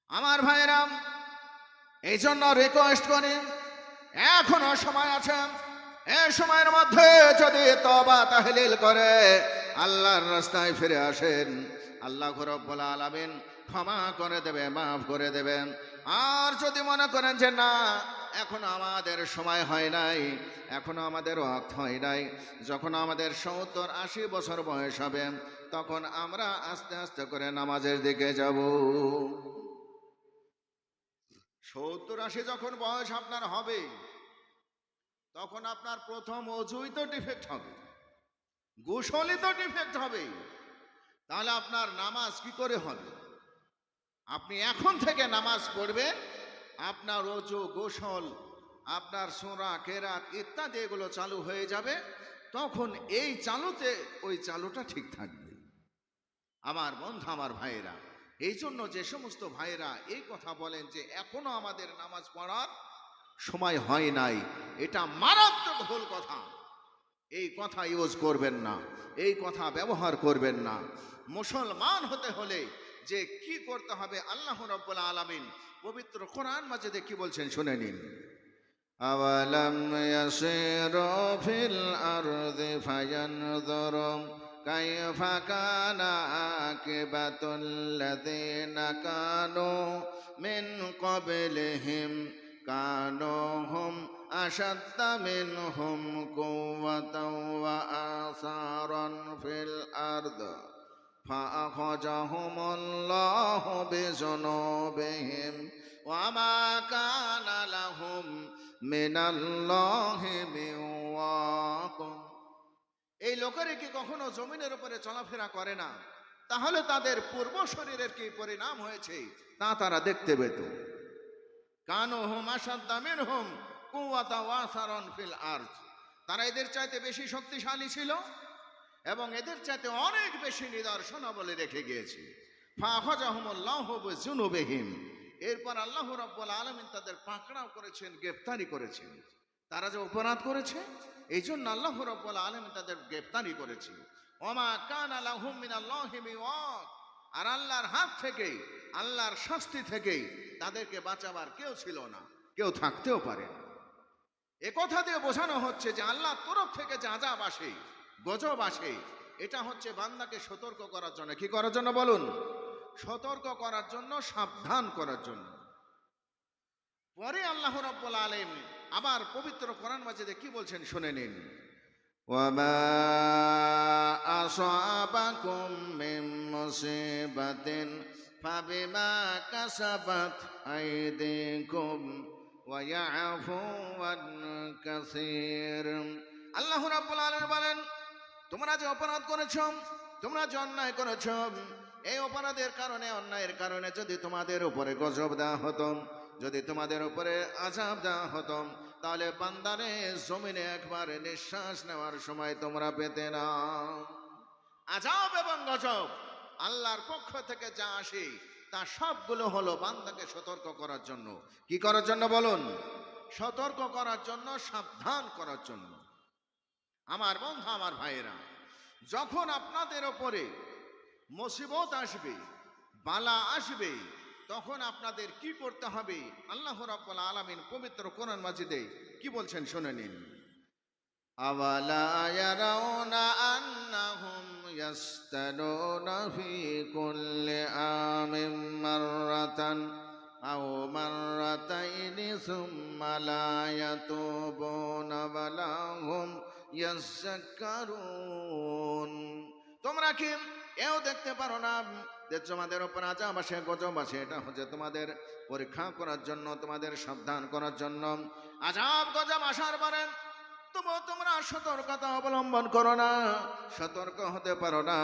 আমার ভাইরা, এই জন্য রিকোয়েস্ট করি, এখনো সময় আছে। এই সময়ের মধ্যে যদি তওবা তাহলিল করে আল্লাহর রাস্তায় ফিরে আসেন, আল্লাহ রাব্বুল আলামিন ক্ষমা করে দেবে, মাফ করে দেবেন। আর যদি মনে করেন যে না, এখনো আমাদের সময় হয় নাই, এখনো আমাদের ওয়াক্ত হয় নাই, যখন আমাদের 70-80 বছর বয়স হবে তখন আমরা আস্তে আস্তে করে নামাজের দিকে যাব। 70-80 যখন বয়স আপনার হবে তখন আপনার প্রথম অজুই তো ডিফেক্ট হবে, গোসলই তো ডিফেক্ট হবে। তাহলে আপনার নামাজ কি করে হবে? আপনি এখন থেকে নামাজ পড়বেন, আপনার অজু, গোসল, আপনার সূরা, কেরাত ইত্যাদি এগুলো চালু হয়ে যাবে। তখন এই চালুতে ওই চালুটা ঠিক থাকবে। আমার বন্ধু, আমার ভাইয়েরা, এই জন্য যে সমস্ত ভাইয়েরা এই কথা বলেন যে এখনো আমাদের নামাজ পড়ার সময় হয় নাই, এটা মারাত্মক ভুল কথা। এই কথা ইউজ করবেন না, এই কথা ব্যবহার করবেন না। মুসলমান হতে হলে যে কি করতে হবে, আল্লাহ রাব্বুল আলামিন পবিত্র কোরআন মাজিদে কি বলছেন শুনে নিন। আওয়ালাম ইয়াসিরু ফিল আরদি ফায়ানযুরু কাইফা কানা আকিবাতুল লাযিনা কানু মিন ক্বাবলিহিম কানু হুম আশাদ্দা মিনহুম কুওয়াতাও ওয়া আসারান ফিল আরদ ফাআখাযাহুমুল্লাহু বিযুনুবিহিম ওয়া মা কানা লাহুম মিনাল্লাহি মিন ওয়াক। এই লোকেরা কি কখনো জমিনের উপরে চলাফেরা করে না? তাহলে তাদের পূর্ব শরীরের কি পরিণাম হয়েছে তা তারা দেখতে পেত। কানুহুম আশাদ্দা মিনহুম কুওয়াতা ওয়া আসারান ফিল আরদ। তারা এদের চাইতে বেশি শক্তিশালী ছিল এবং এদের চাইতে অনেক বেশি নিদর্শনাবলী রেখে গিয়েছে। ফাআখাযাহুমুল্লাহু বিযুনুবিহিম। এরপর আল্লাহ রাব্বুল আলামিন তাদের পাকড়াও করেছেন, গ্রেফতারি করেছেন। তারা যে অপরাধ করেছে এই জন্য আল্লাহ রাব্বুল আলামিন তাদের গ্রেফতারি করেছে। ওমা কানা লাহুম মিনাল্লাহি মিন ওয়াক। আর আল্লাহর হাত থেকে, আল্লাহর শাস্তি থেকে তাদেরকে বাঁচাবার কেউ ছিল না, কেউ থাকতেও পারে না। এ কথা দিয়ে বোঝানো হচ্ছে যে আল্লাহর তরফ থেকে যে আযাব আসে, গজব আসে, এটা হচ্ছে বান্দাকে সতর্ক করার জন্য। কি করার জন্য বলুন? সতর্ক করার জন্য, সাবধান করার জন্য। পরে আল্লাহ রাব্বুল আলামিন আবার পবিত্র কোরআন মাজিদে কি বলছেন শুনে নিন। ওয়ামা আসাবাকুম মিন মুসিবাতিন ফাবিমা কাসাবাত আইদিকুম ওয়া ইয়াফু আন কাসীর। আল্লাহ রাব্বুল আলামিন বলেন, তোমরা যে অপরাধ করেছো, তোমরা যে অন্যায় করেছো, এই অপরাধের কারণে, অন্যায়ের কারণে যদি তোমাদের উপরে গজব দেওয়া হতো, যদি তোমাদের উপরে আযাব দেওয়া হতো, তাহলে বান্দারে জমিনে একবার নিঃশ্বাস নেওয়ার সময় তোমরা পেতে না। আযাব এবং গজব আল্লাহর পক্ষ থেকে যা আসে তা সবগুলো হলো বান্দাকে সতর্ক করার জন্য। কি করার জন্য বলুন? সতর্ক করার জন্য, সাবধান করার জন্য। আমার বন্ধু, আমার ভাইয়েরা, যখন আপনাদের ওপরে মুসিবত আসবে, বালা আসবে, তখন আপনাদের কি করতে হবে আল্লাহ রাব্বুল আলামিন পবিত্র কোরআন মাজিদে কি বলছেন শুনে নিন। আওয়ালা ইয়ারাউনা আন্নাহুম ইয়াস্তানুনা ফি কুল্লি আমিন মাররাতান আও মাররাতাইনি সুম্মা লা ইয়াতুবুনা ওয়া লাহুম ইয়াযাক্কারুন। তোমরা কি এও দেখতে পারো না যে তোমাদের উপর আযাব আসে, গজব আসে? এটা হচ্ছে তোমাদের পরীক্ষা করার জন্য, তোমাদের সাবধান করার জন্য। আযাব গজব আসার পরে তোমরা সতর্কতা অবলম্বন করো না, সতর্ক হতে পারো না,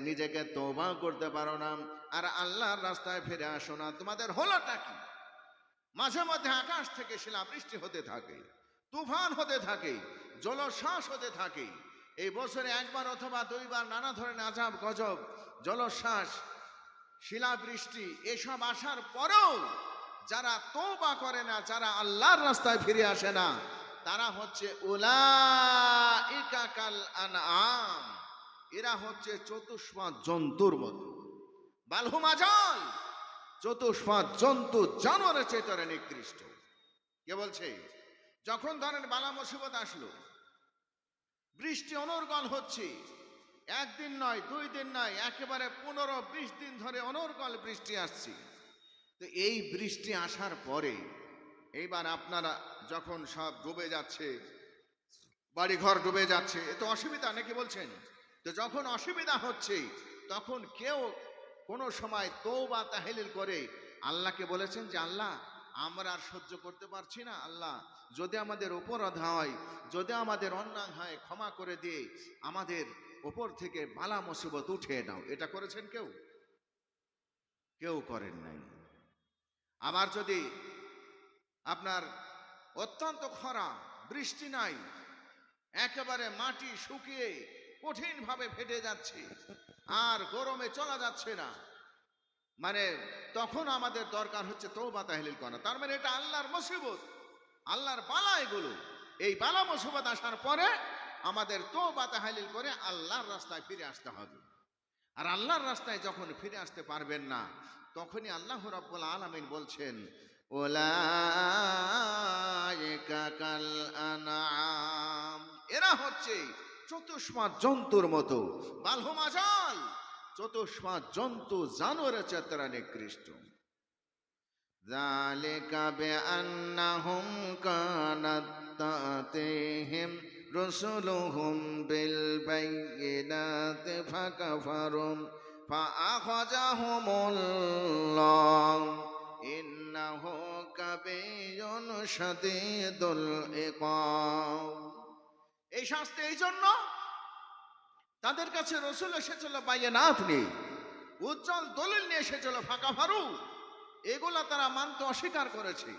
নিজেকে তওবা করতে পারো না, আর আল্লাহর রাস্তায় ফিরে আসো না। তোমাদের হলোটা কি? মাঝে মধ্যে আকাশ থেকে শিলাবৃষ্টি হতে থাকে, তুফান হতে থাকে, জলোচ্ছ্বাস হতে থাকে। এই বছরে একবার অথবা দুইবার নানা ধরনের আযাব, গজব, জলোচ্ছ্বাস, শিলাবৃষ্টি এসব আসার পরেও যারা তওবা করে না, যারা আল্লাহর রাস্তায় ফিরে আসে না, তারা হচ্ছে উলাইকা কাল আনআম। এরা হচ্ছে চতুষ্পদ জন্তুর মতো। বালহুম আযাল, চতুষ্পাদ জন্তু জানোয়ারের চেতনা নিকৃষ্ট। কে বলছে? যখন ধরেন বালা মুসিবত আসলো, বৃষ্টি অনর্গল হচ্ছে, একদিন নয়, 2 দিন নয়, একেবারে 15-20 দিন ধরে অনর্গল বৃষ্টি আসছে। তো এই বৃষ্টি আসার পরে এইবার আপনারা যখন সব ডুবে যাচ্ছে, বাড়িঘর ডুবে যাচ্ছে, এ তো অসুবিধা, নাকি বলছেন? তো যখন অসুবিধা হচ্ছে, তখন কেউ কোনো সময় তওবা তাহলিল করে আল্লাহকে বলেছেন যে আল্লাহ, আমরা আর সহ্য করতে পারছি না, আল্লাহ যদি আমাদের অপরাধ হয়, যদি আমাদের অন্যায় হয়, ক্ষমা করে দিয়ে আমাদের উপর থেকে বালা মুসিবত উঠিয়ে নাও। এটা করেছেন কেউ? কেউ করেন নাই। আবার যদি আপনার অত্যন্ত খরা, বৃষ্টি নাই, একেবারে মাটি শুকিয়ে কঠিনভাবে ফেটে যাচ্ছে, আর গরমে চলা যাচ্ছে না, মানে তখন আমাদের দরকার হচ্ছে তওবা তাহলিল করা। তার মানে এটা আল্লাহর মুসিবত, আল্লাহর বালা এগুলো। এই বালা মুসিবত আসার পরে আমাদের তওবা তাহলিল করে আল্লাহর রাস্তায় ফিরে আসতে হবে। আর আল্লাহর রাস্তায় যখন ফিরে আসতে পারবেন না, তখনই আল্লাহ রাব্বুল আলামিন বলছেন, উলাইকা কাল আনআম, এরা হচ্ছে চতুষ্পাদ জন্তুর মতো, বালহুম আযাল, চতুষ্পাদ জন্তু জানোয়ারের চেয়ে নিকৃষ্ট। যালিকা বিআন্নাহুম কানাত তাতিহিম রুসুলুহুম বিল বাইয়িনাতি ফাকাফারুম ফাআখাযাহুমুল্লাহ ইন্নাহু কাবিয়্যুন শাদীদুল ইকাব। এই শাস্তি এই জন্য, তাদের কাছে রসুল এসেছিল বাইয়িনাত নিয়ে, উজ্জ্বল দলিল নিয়ে এসেছিল, ফাকাফারু, এগুলো তারা মানতে অস্বীকার করেছে।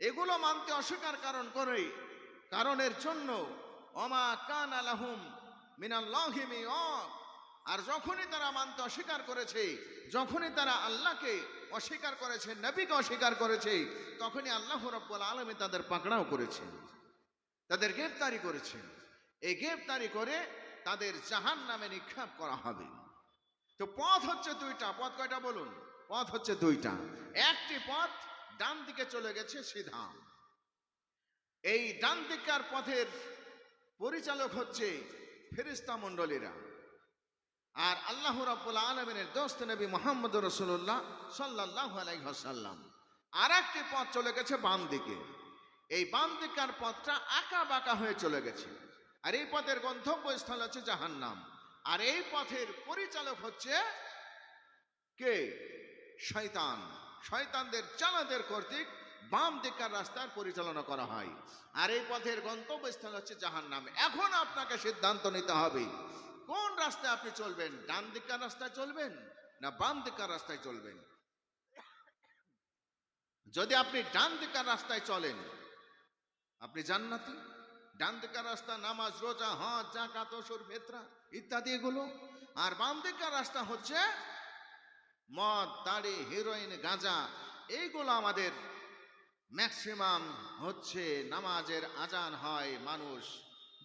এগুলো মানতে অস্বীকার কারণের জন্য ওমা কানা লাহুম মিনাল্লাহি মিআদ, আর যখনই তারা মানতে অস্বীকার করেছে, যখনই তারা আল্লাহকে অস্বীকার করেছে, নবীকে অস্বীকার করেছে, তখনই আল্লাহ রাব্বুল আলামিন তাদের পাকড়াও করেছেন, তাদের গ্রেফতারি করেছেন। এই গ্রেফতারি করে তাদের জাহান্নামে নিক্ষেপ করা হবে। তো পথ হচ্ছে 2টা। পথ কয়টা বলুন? পথ হচ্ছে 2টা। একটি পথ ডান দিকে চলে গেছে সিধা, এই ডান দিকের পথের পরিচালক হচ্ছে ফেরেশতা মণ্ডলীরা, আর আল্লাহ রাব্বুল আলামিনের দোস্ত নবী মুহাম্মদ রাসূলুল্লাহ সাল্লাল্লাহু আলাইহি ওয়াসাল্লাম। আর একটি পথ চলে গেছে বাম দিকে, এই বাম দিকের পথটা আঁকা বাঁকা হয়ে চলে গেছে, আর এই পথের গন্তব্যস্থল হচ্ছে জাহান্নাম। আর এই পথের পরিচালক হচ্ছে কে? শয়তান। শয়তানদের চালাদের কর্তৃক বাম দিকের রাস্তার পরিচালনা করা হয়, আর এই পথের গন্তব্যস্থল হচ্ছে জাহান্নাম। এখন আপনাকে সিদ্ধান্ত নিতে হবে কোন রাস্তায় আপনি চলবেন, ডান দিকের রাস্তায় চলবেন না বাম দিকের রাস্তায় চলবেন। যদি আপনি ডান দিকের রাস্তায় চলেন, আপনি জান্নাতি। ডান দিকের রাস্তা নামাজ, রোজা, হজ, যাকাত, ওসুর, ফিতরা ইত্যাদি এগুলো। আর বাম দিকের রাস্তা হচ্ছে মদ, দাড়ি, হিরোইন, গাঁজা, এইগুলো আমাদের ম্যাক্সিমাম হচ্ছে। নামাজের আজান হয়, মানুষ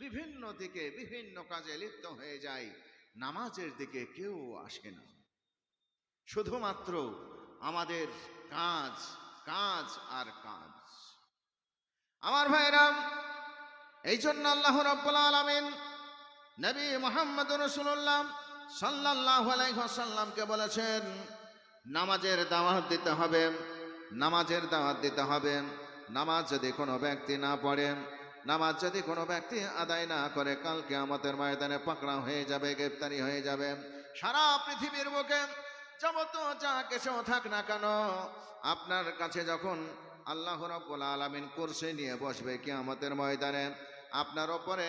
বিভিন্ন দিকে বিভিন্ন কাজে লিপ্ত হয়ে যায়, নামাজের দিকে কেউ আসে না। শুধুমাত্র আমাদের কাজ, কাজ আর কাজ। আমার ভাইরা, এই জন্য আল্লাহ রাব্বুল আলামিন নবী মুহাম্মদ রাসূলুল্লাহ সাল্লাল্লাহু আলাইহি ওয়াসাল্লামকে বলেছেন, নামাজের দাওয়াত দিতে হবে, নামাজের দাওয়াত দিতে হবে। নামাজ যদি কোনো ব্যক্তি না পড়ে, নামাজ যদি কোনো ব্যক্তি আদায় না করে, কাল কিয়ামতের ময়দানে পাকড়াও হয়ে যাবে, গ্রেফতারি হয়ে যাবে। সারা পৃথিবীর বুকে যাবত যা কিছু থাক না কেন, আপনার কাছে যখন আল্লাহ রাব্বুল আলামিন কুরসি নিয়ে বসবে কিয়ামতের ময়দানে, আপনার উপরে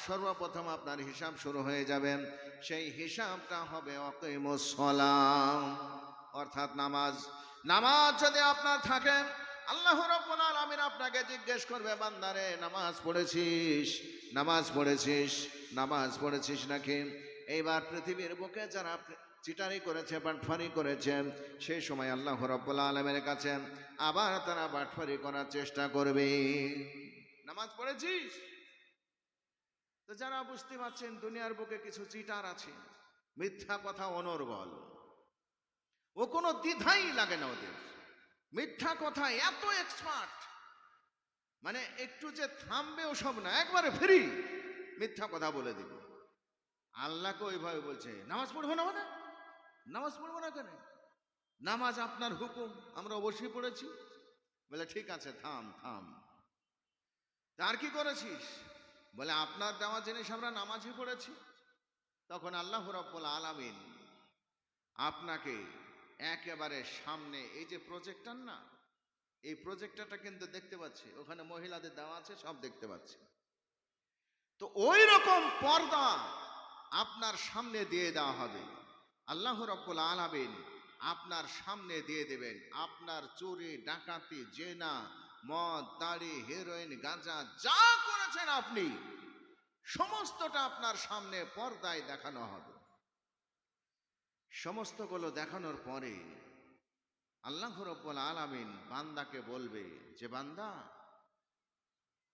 সর্বপ্রথম আপনার হিসাব শুরু হয়ে যাবে। সেই হিসাবটা হবে আকিমুস সালাহ, অর্থাৎ নামাজ। নামাজ যদি আপনার থাকে, আল্লাহ রাব্বুল আলামিন আপনাকে জিজ্ঞেস করবে, বান্দারে নামাজ পড়েছিস, নামাজ পড়েছিস, নামাজ পড়েছিস নাকি? এইবার পৃথিবীর বুকে যারা চিটারি করেছে, বাটফারি করেছে, সেই সময় আল্লাহ রাব্বুল আলামিনের কাছে আবার তারা বাটফারি করার চেষ্টা করবে। নামাজ পড়েছিস? তো যারা বুঝতে পারছেন দুনিয়ার বুকে কিছু চিটার আছে, মিথ্যা কথা অনর্গল, কোনো দ্বিধাই লাগে না ওদের, মিথ্যা কথা এত এক্সপার্ট, মানে একটু যে থামবে ওসব না, একবারে ফ্রি মিথ্যা কথা বলে দিবে। আল্লাহকে ওইভাবে বলছে নামাজ পড়বো না, মানে নামাজ পড়বো না কেন? নামাজ আপনার হুকুম, আমরা অবশ্যই পড়েছি। বলে ঠিক আছে, থাম থাম, তার কি করেছিস? বলে আপনার দেওয়া জিনিস আমরা নামাজই পড়েছি। তখন আল্লাহ রাব্বুল আলামিন আপনাকে একেবারে সামনে, এই যে প্রজেক্টর না, এই প্রজেক্টরটা কিন্তু দেখতে পাচ্ছি, ওখানে মহিলাদের দেওয়া আছে, সব দেখতে পাচ্ছি। তো ওই রকম পর্দা আপনার সামনে দিয়ে দেওয়া হবে। আল্লাহ রাব্বুল আলামিন আপনার সামনে দিয়ে দেবেন আপনার চুরি, ডাকাতি, জেনা, মদ, তাড়ি, হেরোইন, গাঁজা যা করেছেন আপনি, সমস্তটা আপনার সামনে পর্দায় দেখানো হবে। সমস্তগুলো দেখানোর পরে আল্লাহ রাব্বুল আলামিন বান্দাকে বলবে যে বান্দা,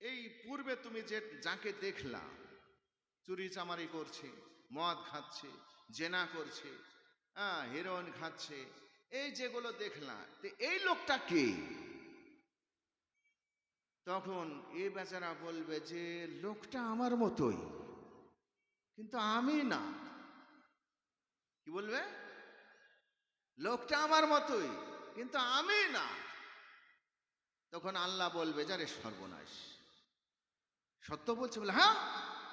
এই পূর্বে তুমি যে যাকে দেখলা চুরি চামারি করছে, মদ খাচ্ছে, জেনা করছে, হেরোইন খাচ্ছে, এই যেগুলো দেখলা, তো এই লোকটা কে? তখন এ বেচারা বলবে যে লোকটা আমার মতোই, কিন্তু আমি না। কি বলবে? লোকটা আমার মতোই, কিন্তু আমি না। তখন আল্লাহ বলবে যারে সর্বনাশ, সত্য বলছে? বলে হ্যাঁ,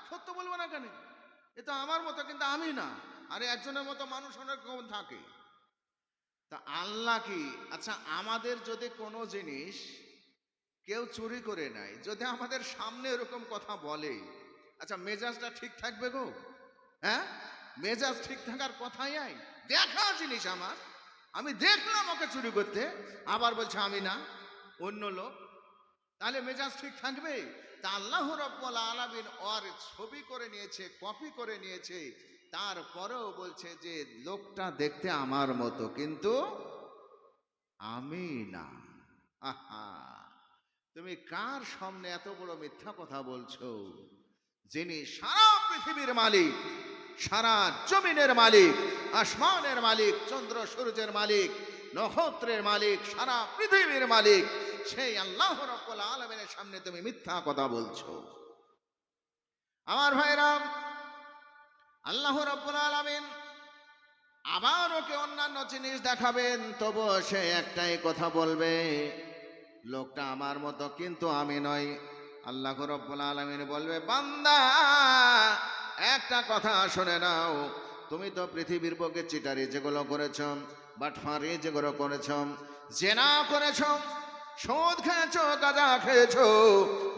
সত্য বলবো না কেন, এ তো আমার মতো, কিন্তু আমি না। আরে একজনের মতো মানুষ অনেক রকম থাকে। তা আল্লাহ কি, আচ্ছা আমাদের যদি কোনো জিনিস কেউ চুরি করে নেয়, যদি আমাদের সামনে এরকম কথা বলে, আচ্ছা মেজাজটা ঠিক থাকবে গো? হ্যাঁ, মেজাজ ঠিক থাকার কথাই আই। দেখা জিনিস আমার, আমি দেখলাম ওকে চুরি করতে, আবার বলছে আমি না, অন্য লোক, তাহলে মেজাজ ঠিক থাকবে? তা আল্লাহ রাব্বুল আলামিন ওর ছবি করে নিয়েছে, কপি করে নিয়েছে, তারপরেও বলছে যে লোকটা দেখতে আমার মতো, কিন্তু আমি না। আহা, তুমি কার সামনে এত বড় মিথ্যা কথা বলছো? যিনি সারা পৃথিবীর মালিক, সারা জমিনের মালিক, আসমানের মালিক, চন্দ্র সূর্যের মালিক, নক্ষত্রের মালিক, সারা পৃথিবীর মালিক, সেই আল্লাহ রাব্বুল আলামিনের সামনে তুমি মিথ্যা কথা বলছো। আমার ভাইরা, আল্লাহ রাব্বুল আলামিন আবার ওকে অন্যান্য জিনিস দেখাবেন, তবু সে একটাই কথা বলবে, লোকটা আমার মতো, কিন্তু আমি নই। আল্লাহ রাব্বুল আলামিন বলবে বান্দা, একটা কথা শুনে নাও, তুমি তো পৃথিবীর বুকে চিটারি যেগুলো করেছ, বাটফারি যেগুলো করেছ, জেনা করেছ, সুদ খেয়েছ, গাঁজা খেয়েছ,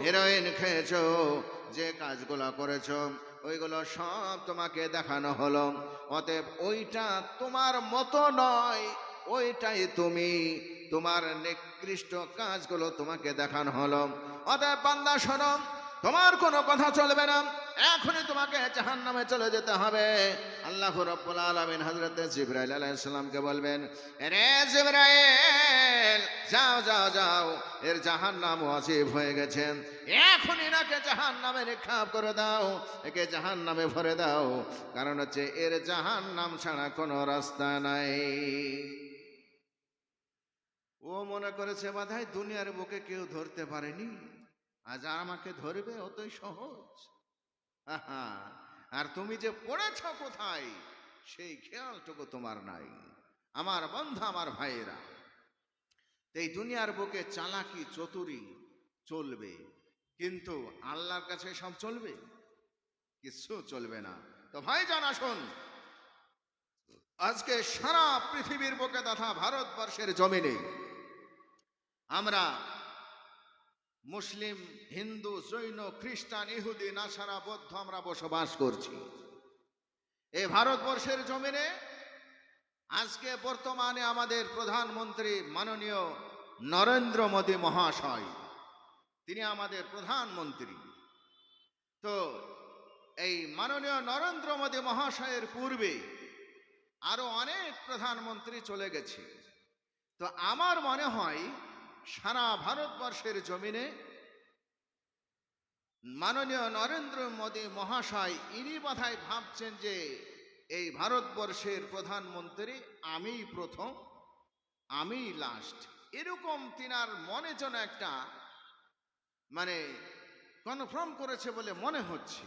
হেরোইন খেয়েছ, যে কাজগুলো করেছ ওইগুলো সব তোমাকে দেখানো হলো। অতএব ওইটা তোমার মতো নয়, ওইটাই তুমি, তোমার নিকৃষ্ট কাজগুলো তোমাকে দেখানো হলো। অতএব বান্দা শোনো, তোমার কোনো কথা চলবে না, এখনই তোমাকে জাহান্নামে চলে যেতে হবে। আল্লাহ রাব্বুল আলামিন হযরত জিবরাইল আলাইহিস সালামকে বলবেন, রে জিবরাইল, যাও যাও যাও, এর জাহান্নাম ওয়াজিব হয়ে গেছে, এখনই নাকে জাহান্নামে নিক্ষেপ করে দাও, একে জাহান্নামে ভরে দাও, কারণ হচ্ছে এর জাহান্নাম ছাড়া কোনো রাস্তা নাই। ও মনে করেছে বোধহয় দুনিয়ার বুকে কেউ ধরতে পারেনি, আজ আমাকে ধরবে, অতই সহজ। আহা, আর তুমি যে পড়েছ কোথায় সেই খেয়ালটুকু তোমার নাই। আমার বন্ধু, আমার ভাইয়েরা, এই দুনিয়ার বুকে চালাকি চতুরি চলবে, কিন্তু আল্লাহর কাছে সব চলবে? কিছু চলবে না। তো ভাই জানা শোন, আজকে সারা পৃথিবীর বুকে তথা ভারতবর্ষের জমিনে আমরা মুসলিম, হিন্দু, জৈন, খ্রিস্টান, ইহুদি, নাসারা, বৌদ্ধ আমরা বসবাস করছি এই ভারতবর্ষের জমিনে। আজকে বর্তমানে আমাদের প্রধানমন্ত্রী মাননীয় নরেন্দ্র মোদী মহাশয়, তিনি আমাদের প্রধানমন্ত্রী। তো এই মাননীয় নরেন্দ্র মোদী মহাশয়ের পূর্বে আরো অনেক প্রধানমন্ত্রী চলে গেছে। তো আমার মনে হয় সারা ভারতবর্ষের জমিনে মাননীয় নরেন্দ্র মোদী মহাশয়, ইনি বোধহয় ভাবছেন যে এই ভারতবর্ষের প্রধানমন্ত্রী আমিই প্রথম, আমি লাস্ট, এরকম তিনার মনে যেন একটা মানে কনফার্ম করেছে বলে মনে হচ্ছে।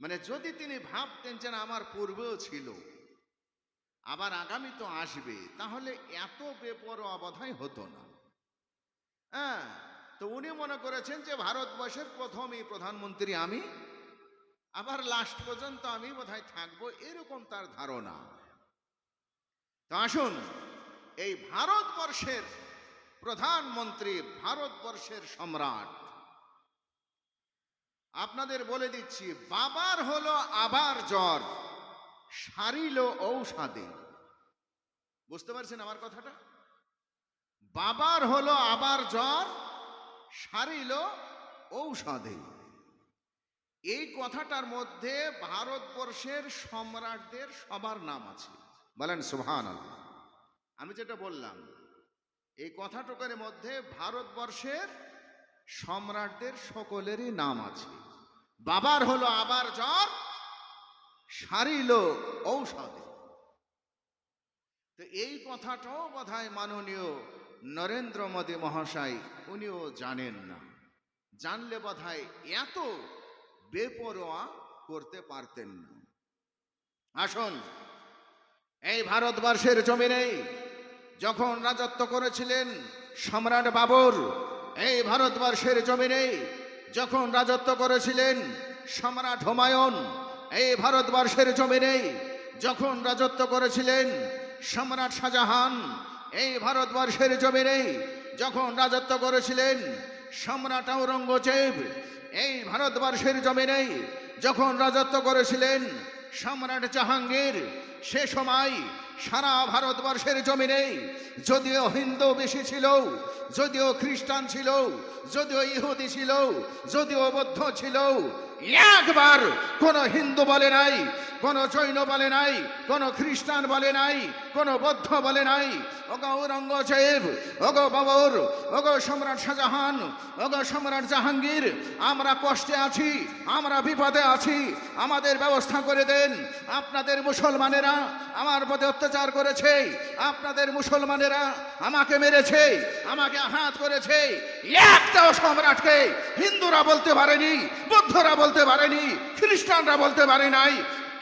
মানে যদি তিনি ভাবতেন যে না, আমার পূর্বেও ছিল, আবার আগামী তো আসবে, তাহলে এত বেপরোয়া বোধহয় হতো না। হ্যাঁ, তো উনি মনে করেছেন যে ভারতবর্ষের প্রথমই প্রধানমন্ত্রী আমি, আবার লাস্ট পর্যন্ত আমি বোধহয় থাকবো, এরকম তার ধারণা। তো আসুন, এই ভারতবর্ষের প্রধানমন্ত্রী, ভারতবর্ষের সম্রাট, আপনাদের বলে দিচ্ছি, বাবার হলো আবার জ্বর, সারিল ঔষধে। বুঝতে পারছেন আমার কথাটা? বাবার হলো আবার জ্বর, সারিল ঔষধে। এই কথাটার মধ্যে ভারতবর্ষের সম্রাটদের সবার নাম আছে, বলেন সুবহানাল্লাহ। আমি যেটা বললাম, এই কথাটুকুর মধ্যে ভারতবর্ষের সম্রাটদের সকলেরই নাম আছে। বাবার হলো আবার জ্বর, সারিল ঔষধে। তো এই কথাটাও বোধহয় মাননীয় নরেন্দ্র মোদী মহাশয় উনিও জানেন না, জানলে বোধহয় এত বেপরোয়া করতে পারতেন না। আসুন, এই ভারতবর্ষের জমিনে যখন রাজত্ব করেছিলেন সম্রাট বাবর, এই ভারতবর্ষের জমিনে যখন রাজত্ব করেছিলেন সম্রাট হুমায়ুন, এই ভারতবর্ষের জমিনে যখন রাজত্ব করেছিলেন সম্রাট শাহজাহান, এই ভারতবর্ষের জমিনে যখন রাজত্ব করেছিলেন সম্রাট ঔরঙ্গজেব, এই ভারতবর্ষের জমিনে যখন রাজত্ব করেছিলেন সম্রাট জাহাঙ্গীর, সে সময় সারা ভারতবর্ষের জমিনে যদিও হিন্দু বেশি ছিল, যদিও খ্রিস্টান ছিল, যদিও ইহুদি ছিল, যদিও বৌদ্ধ ছিল, একবার কোন হিন্দু বলে নাই, কোন জৈন বলে নাই, কোন খ্রিস্টান বলে নাই, কোন বৌদ্ধ বলে নাই, ওগো ঔরঙ্গজেব, ওগো বাবর, ওগো সম্রাট শাহজাহান, ওগো সম্রাট জাহাঙ্গীর, আমরা কষ্টে আছি, আমরা বিপদে আছি, আমাদের ব্যবস্থা করে দেন। আপনাদের মুসলমানেরা আমার প্রতি অত্যাচার করেছে, আপনাদের মুসলমানেরা আমাকে মেরেছে, আমাকে আঘাত করেছে। একটাও সম্রাটকে হিন্দুরা বলতে পারেনি, বৌদ্ধরা বলতে পারেনি, খ্রিস্টানরা বলতে পারে নাই,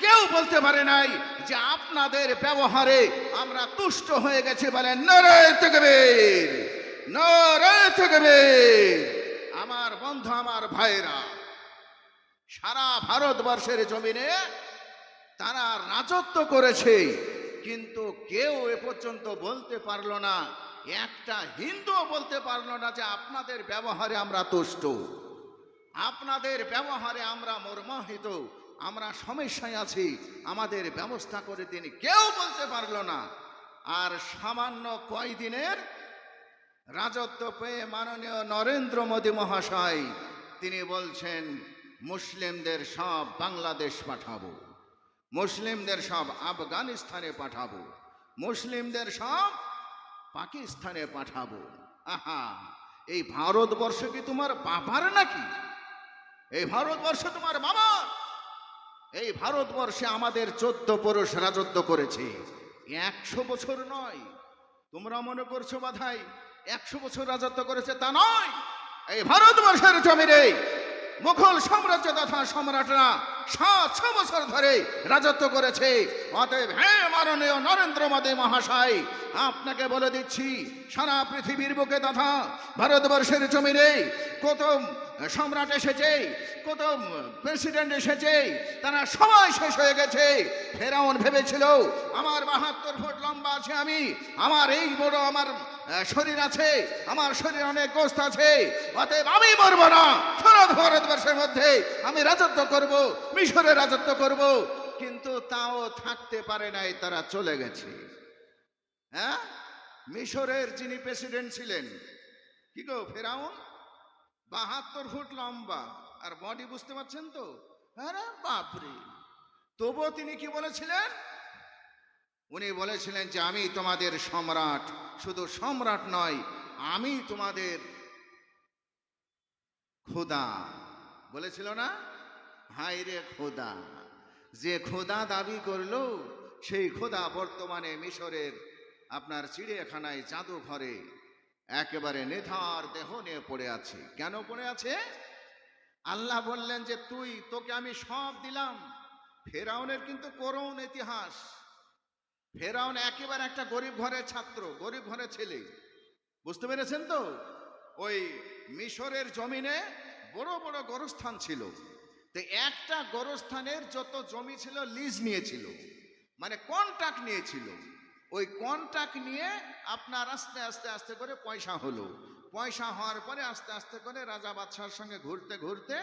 কেউ বলতে পারে নাই যে আপনাদের ব্যবহারে আমরা তুষ্ট হয়ে গেছি। বলেন নারে তাকবীর, নারে তাকবীর। আমার বন্ধু, আমার ভাইরা, সারা ভারতবর্ষের জমিনে তারা রাজত্ব করেছে, কিন্তু কেউ এ পর্যন্ত বলতে পারলো না, একটা হিন্দু বলতে পারলো না যে আপনাদের ব্যবহারে আমরা তুষ্ট, আপনাদের ব্যবহারে আমরা মর্মাহিত, আমরা সমস্যায় আছি, আমাদের ব্যবস্থা করে দিন, কেউ বলতে পারলো না। আর সামান্য কয়দিনের রাজত্ব পেয়ে মাননীয় নরেন্দ্র মোদী মহাশয় তিনি বলছেন মুসলিমদের সব বাংলাদেশ পাঠাবো, মুসলিমদের সব আফগানিস্তানে পাঠাবো, মুসলিমদের সব পাকিস্তানে পাঠাবো। আহা, এই ভারতবর্ষ কি তোমার বাবার নাকি? এই ভারতবর্ষ তোমার বাবার? এই ভারতবর্ষে আমাদের 14 পুরুষ রাজত্ব করেছে, 100 বছর নয়। তোমরা মনে করছো বোধহয় 100 বছর রাজত্ব করেছে, তা নয়। এই ভারতবর্ষের জমিনে মুঘল সাম্রাজ্য তথা সম্রাটরা 700 বছর ধরে রাজত্ব করেছে। অতএব হে মাননীয় নরেন্দ্র মোদী মহাশয়, আপনাকে বলে দিচ্ছি, সারা পৃথিবীর বুকে তথা ভারতবর্ষের জমিনে কত সম্রাট এসেছে, কত প্রেসিডেন্ট এসেছে, তারা সবাই শেষ হয়ে গেছে। ফেরাউন ভেবেছিল আমার 72 ফুট লম্বা আছে আমি, আমার এই বড় আমার শরীর আছে, আমার শরীরে অনেক গোস্ত আছে, অতএব আমি মরবো না, সারা ভারতবর্ষের মধ্যে আমি রাজত্ব করব, মিশরে রাজত্ব করব। কিন্তু তাও থাকতে পারে নাই, তারা চলে গেছে। হ্যাঁ, মিশরের যিনি প্রেসিডেন্ট ছিলেন, কি গো ফেরাউন, 72 ফুট লম্বা, আর বডি বুঝতে পারছেন তো? আরে বাপরে! তবুও তিনি কি বলেছিলেন? উনি বলেছিলেন যে আমি তোমাদের সম্রাট, শুধু সম্রাট নয়, আমি তোমাদের খোদা। বলেছিল না? হায় রে খোদা! যে খোদা দাবি করলো, সেই খোদা বর্তমানে মিশরের আপনার চিড়িয়াখানায় জাদুঘরে একেবারে নিথর দেহ নিয়ে পড়ে আছে। কেন পড়ে আছে? আল্লাহ বললেন যে তোকে আমি সব দিলাম। ফেরাউনের কিন্তু করুণ ইতিহাস। ফেরাউন একেবারে একটা গরিব ঘরের ছাত্র, গরিব ঘরের ছেলে, বুঝতে পেরেছেন তো? ওই মিশরের জমিনে বড় বড় গোরস্থান ছিল। তো একটা গোরস্থানের যত জমি ছিল লিজ নিয়েছিল, মানে কন্ট্রাক্ট নিয়েছিল। ওই কন্ট্রাক্ট নিয়ে আপনার আস্তে আস্তে আস্তে করে পয়সা হলো। পয়সা হওয়ার পরে আস্তে আস্তে করে রাজা বাদশার সঙ্গে ঘুরতে ঘুরতে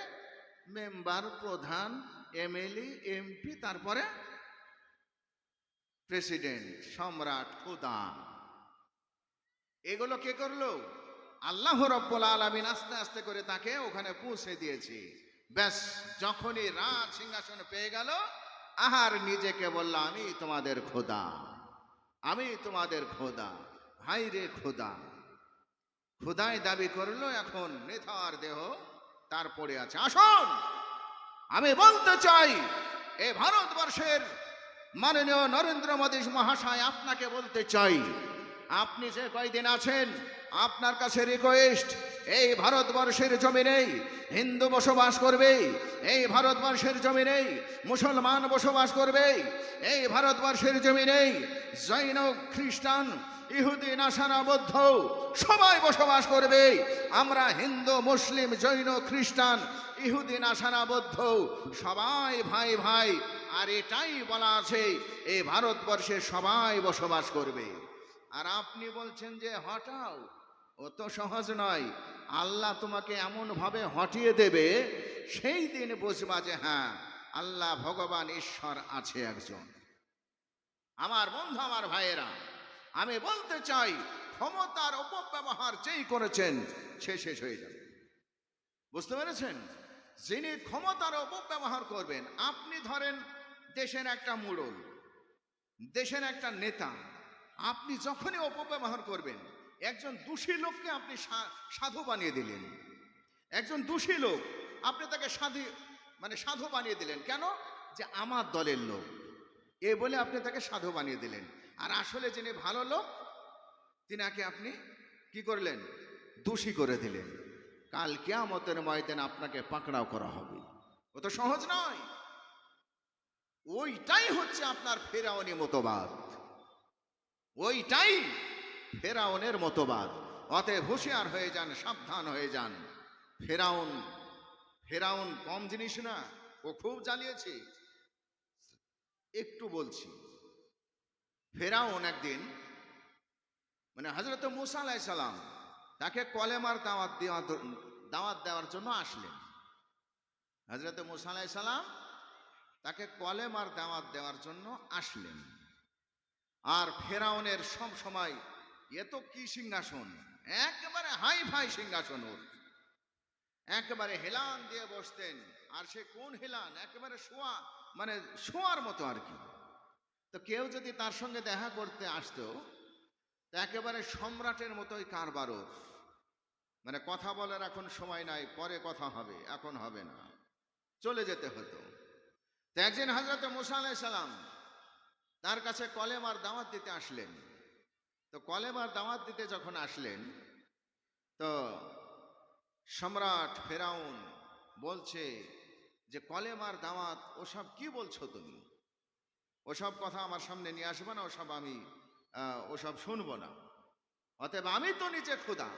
মেম্বার, প্রধান, এমএলএ, এমপি, তারপরে প্রেসিডেন্ট, সম্রাট, খোদা, এগুলো কে করলো? আল্লাহ রাব্বুল আলামিন আস্তে আস্তে করে তাকে ওখানে পৌঁছে দিয়েছে। ব্যাস, যখনই রাজ সিংহাসন পেয়ে গেল, আহার নিজেকে বলল, আমি তোমাদের খোদা, আমি তোমাদের খোদা। হাই রে খোদা! খোদাই দাবি করলো, এখন নিথর দেহ তার পড়ে আছে। আসুন, আমি বলতে চাই, এ ভারতবর্ষের মাননীয় নরেন্দ্র মোদী মহাশয়, আপনাকে বলতে চাই, আপনি যে কয়দিন আছেন, আপনার কাছে রিকোয়েস্ট, এই ভারতবর্ষের জমিনে হিন্দু বসবাস করবে, এই ভারতবর্ষের জমিনে মুসলমান বসবাস করবে, এই ভারতবর্ষের জমিনে জৈন, খ্রিস্টান, ইহুদি, নাসারা, বৌদ্ধ সবাই বসবাস করবে। আমরা হিন্দু, মুসলিম, জৈন, খ্রিস্টান, ইহুদি, নাসারা, বৌদ্ধ সবাই ভাই ভাই। আর এটাই বলা আছে, এই ভারতবর্ষে সবাই বসবাস করবে। আর আপনি বলছেন যে হটাও, অত সহজ নয়। আল্লাহ তোমাকে এমন ভাবে হটিয়ে দেবে, সেই দিন বুঝবা যে হ্যাঁ, আল্লাহ ভগবান ঈশ্বর আছে একজন। আমার বন্ধু, আমার ভাইয়েরা, আমি বলতে চাই, ক্ষমতার অপব্যবহার যেই করেছেন সে শেষ হয়ে যাবে। বুঝতে পেরেছেন? যিনি ক্ষমতার অপব্যবহার করবেন, আপনি ধরেন দেশের একটা মোড়ল, দেশের একটা নেতা, আপনি যখনই অপব্যবহার করবেন, একজন দোষী লোককে আপনি সাধু বানিয়ে দিলেন। একজন দোষী লোক, আপনি তাকে সাধু বানিয়ে দিলেন। কেন? যে আমার দলের লোক, এ বলে আপনি তাকে সাধু বানিয়ে দিলেন। আর আসলে যিনি ভালো লোক, তিনাকে আপনি কি করলেন? দোষী করে দিলেন। কাল কিয়ামতের ময়দানে আপনাকে পাকড়াও করা হবে। ও তো সহজ নয়। ওইটাই হচ্ছে আপনার ফেরাউনি মতবাদ, ওইটাই ফেরাউনের মতবাদ। অতএব হুঁশিয়ার হয়ে যান, সাবধান হয়ে যান। ফেরাউন কম জিনিস না, ও খুব জ্বালিয়েছে। একটু বলছি, ফেরাউন একদিন, মানে হযরত মূসা আলাইহিস সালাম, তাকে কলেমার দাওয়াত দেওয়ার জন্য আসলেন। হযরত মূসা আলাইহিস সালাম তাকে কলেমার দাওয়াত দেওয়ার জন্য আসলেন। আর ফেরাউনের সব সময় এত কি সিংহাসন, একেবারে হাই ফাই সিংহাসন, ওর একেবারে হেলান দিয়ে বসতেন। আর সে কোন হেলান, একেবারে শোয়ার মতো আর কি। তো কেউ যদি তার সঙ্গে দেখা করতে আসতো, তো একেবারে সম্রাটের মতোই কারবার ওর। মানে কথা বলার এখন সময় নাই, পরে কথা হবে, এখন হবে না, চলে যেতে হতো। তো একদিন হযরত মূসা আলাইহিস সালাম তার কাছে কলেমার দাওয়াত দিতে আসলেন। তো কলেমার দাওয়াত দিতে যখন আসলেন, তো সম্রাট ফেরাউন বলছে যে কলেমার দাওয়াত, ওসব কি বলছো তুমি? ওসব কথা আমার সামনে নিয়ে আসবে না, ওসব শুনবো না। অতএব আমি তো নিজে খোদা,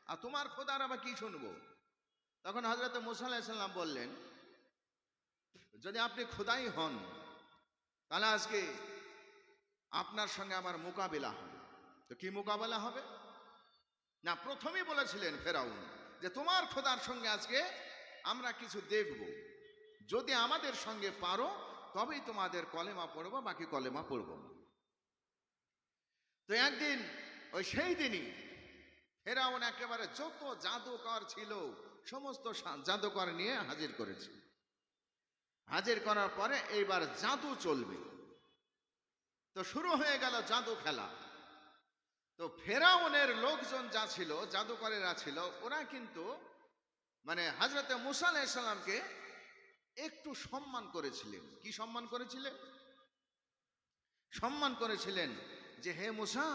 আর তোমার খোদার আবার কি শুনবো? তখন হযরত মূসা আলাইহিস সালাম বললেন, যদি আপনি খোদাই হন, তাহলে আজকে আপনার সঙ্গে আমার মোকাবিলা হবে। তো কি মোকাবিলা হবে না? প্রথমেই বলেছিলেন ফেরাউন যে তোমার খোদার সঙ্গে আজকে আমরা কিছু দেখব, যদি আমাদের সঙ্গে পারো তবেই তোমাদের কলেমা পড়বো, বাকি কলেমা পড়বো না। তো একদিন, সেই দিনই ফেরাউন একেবারে যত জাদুকর ছিল সমস্ত জাদুকর নিয়ে হাজির করেছে। হাজির করার পরে এইবার জাদু চলবে। তো শুরু হয়ে গেল জাদু খেলা। তো ফেরাউনের লোকজন যা ছিল, জাদুকরেরা ছিল, ওরা কিন্তু মানে হযরত মূসা আলাইহিস সালামকে একটু সম্মান করেছিলেন। কি সম্মান করেছিলেন? সম্মান করেছিলেন যে হে মুসা,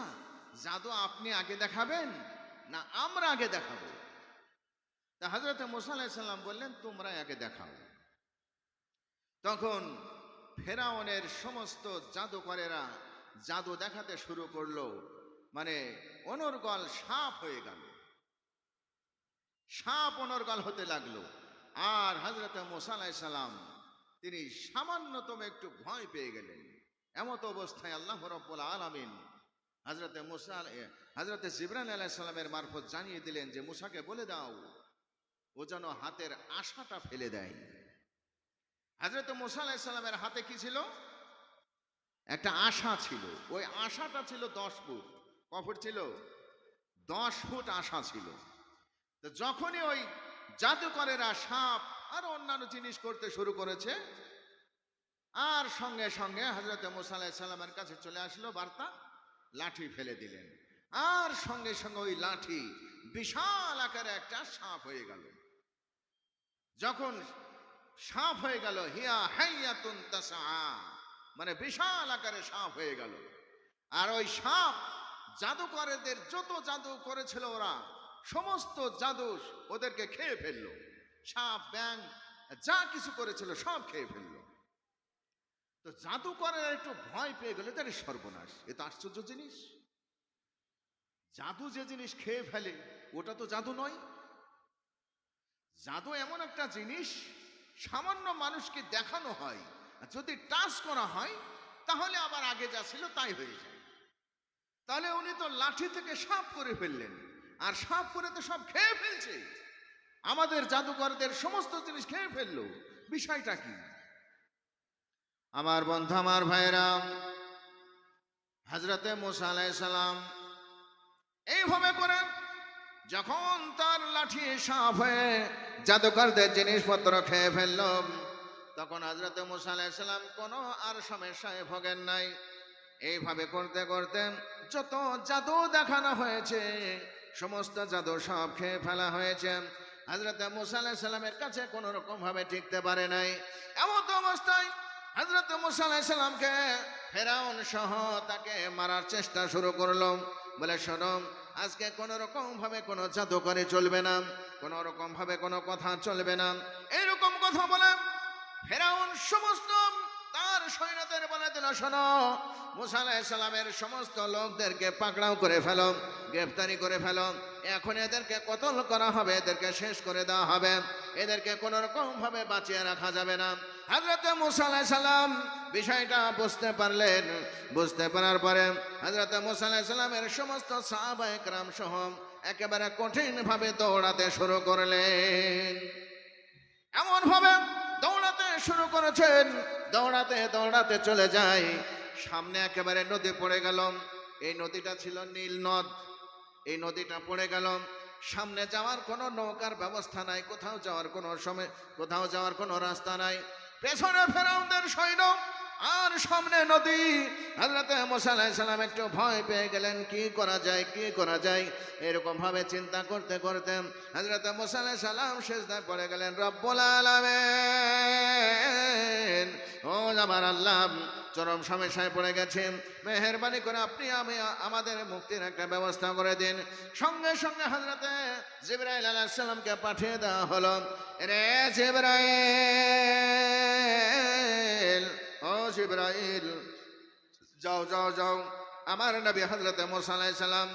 জাদু আপনি আগে দেখাবেন না আমরা আগে দেখাবো? তা হযরত মুসা আলাইহিস সালাম বললেন, তোমরা আগে দেখাও। তখন ফেরাউনের সমস্ত জাদুকরেরা জাদু দেখাতে শুরু করলো, মানে অনর্গল সাপ হয়ে গেল, সাপ অনর্গল হতে লাগলো। আর হযরত মুসা আলাইহিস সালাম তিনি সামান্যতম একটু ভয় পেয়ে গেলেন। এমত অবস্থায় আল্লাহ রাব্বুল আলামিন হযরত জিবরাইল আলাইহিস সালামের মারফত জানিয়ে দিলেন যে মুসাকে বলে দাও ও যেন হাতের আশাটা ফেলে দেয়। হযরত মুসা আলাইহিস সালামের হাতে কি ছিল? একটা আশা ছিল। ওই আশাটা ছিল 10 ফুট। ক ফুট ছিল? 10 ফুট আশা ছিল। তো যখনই ওই জাদুকরেরা সাপ আর অন্যান্য জিনিস করতে শুরু করেছে, আর সঙ্গে সঙ্গে হযরত মুসা আলাইহিস সালামের কাছে চলে আসলো বার্তা, লাঠি ফেলে দিলেন। আর সঙ্গে সঙ্গে ওই লাঠি বিশাল আকারে একটা সাপ হয়ে গেল। যখন সাপ হয়ে গেল, হিয়া হাইয়াতুন তাসআ, মানে বিশাল আকারে সাপ হয়ে গেল। আর ওই সাপ জাদুকরদের যত জাদু করেছিল ওরা, সমস্ত জাদু ওদেরকে খেয়ে ফেললো। সাপ ব্যাং যা কিছু করেছিল সব খেয়ে ফেললো। তো জাদুকরেরা একটু ভয় পেয়ে গেল, তার সর্বনাশ, এ তো আশ্চর্য জিনিস। জাদু যে জিনিস খেয়ে ফেলে ওটা তো জাদু নয়। জাদু এমন একটা জিনিস সামান্য মানুষকে দেখানো হয়, যদি টাচ করা হয় তাহলে আবার আগে যা ছিল তাই হয়ে যায়। তাহলে উনি তো লাঠি থেকে সাপ করে ফেললেন, আর সাপ করে তো সব খেয়ে ফেলছে, আমাদের জাদুকরদের সমস্ত জিনিস খেয়ে ফেললো। বিষয়টা কি? আমার বন্ধু, আমার ভাইরা, হযরতে মুসা আলাইহিস সালাম এইভাবে করে যখন তার লাঠি সাপ হয়ে জাদুকরদের জিনিসপত্র খেয়ে ফেলল, তখন হযরতে মুসা আলাইহিস সালাম কোনো আর সমস্যায় ভোগেন নাই। এইভাবে করতে করতে যত জাদু দেখানো হয়েছে সমস্ত জাদু সব খেয়ে ফেলা হয়েছে। হযরতে মুসা আলাইহিস সালামের কাছে কোনো রকম ভাবে টিকতে পারে নাই। এমন অবস্থায় হযরত মুসা আলাইহিস সালামকে ফেরাউন সহ তাকে মারার চেষ্টা শুরু করলো। বলে, শোনো, আজকে কোনো রকম ভাবে কোনো জাদু করে চলবে না, কোনো রকম ভাবে কোনো কথা চলবে না। এইরকম কথা বলে ফেরাউন সমস্ত তার সৈন্যদের বলে দিল, শোনো, মুসা আলাইহিস সালামের সমস্ত লোকদেরকে পাকড়াও করে ফেলো, গ্রেফতারি করে ফেলো। এখন এদেরকে কতল করা হবে, এদেরকে শেষ করে দেওয়া হবে, এদেরকে কোনো রকম ভাবে বাঁচিয়ে রাখা যাবে না। হযরত মুসা আলাইহিস সালাম বিষয়টা বুঝতে পারলেন। বুঝতে পারার পরে হযরত মুসা আলাইহিস সালামের সমস্ত সাহাবায়ে কেরাম সহ একেবারে কঠিন ভাবে দৌড়াতে শুরু করলেন। এমন ভাবে দৌড়াতে শুরু করেছেন, দৌড়াতে দৌড়াতে চলে যায়, সামনে একেবারে নদী পড়ে গেল। এই নদীটা ছিল নীল নদ। এই নদীটা পড়ে গেল, সামনে যাওয়ার কোনো নৌকার ব্যবস্থা নাই, কোথাও যাওয়ার কোনো রাস্তা নাই। পেছনে ফেরাউনদের সৈন্য আর সামনে নদী। হযরত মুসা আলাইহিস সালাম একটু ভয় পেয়ে গেলেন, কি করা যায়, কি করা যায়, এরকম ভাবে চিন্তা করতে করতে হযরত মুসা আলাইহিস সালাম সিজদায় পড়ে গেলেন। রব্বুল আলামিন, ও আমার আল্লাহ, চরম সমস্যায় পড়ে গেছেন, মেহেরবানি করে আপনি আমাদের মুক্তির একটা ব্যবস্থা করে দিন। সঙ্গে সঙ্গে হযরতে জিবরাইল আলাইহিস সালামকে পাঠিয়ে দেওয়া হলো। রে জিবরাইল, ও জিবরাইল, যাও যাও যাও, আমার নবী হযরতে মুসা আলাইহিস সালাম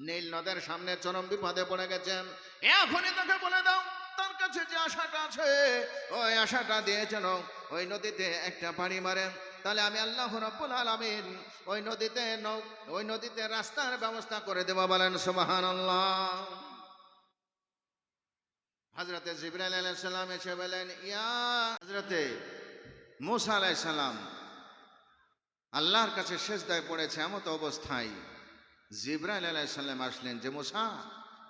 নীল নদের সামনে চরম বিপদে পড়ে গেছেন। এখনই তাকে বলে দাও তার কাছে যে আশাটা আছে ওই আশাটা দিয়ে যেন ওই নদীতে একটা পানি মারেন, তাহলে আমি আল্লাহ রাব্বুল আলামিন ওই নদীতে রাস্তার ব্যবস্থা করে দেব। বলেন সুবহানাল্লাহ। হযরতে জিবরাইল আলাইহিস সালাম এসে বলেন, ইয়া হযরতে মুসা আলাইহিস সালাম আল্লাহর কাছে সিজদায় পড়েছে, এমত অবস্থায় জিবরাইল আলাইহিস সালাম আসলেন যে, মুসা,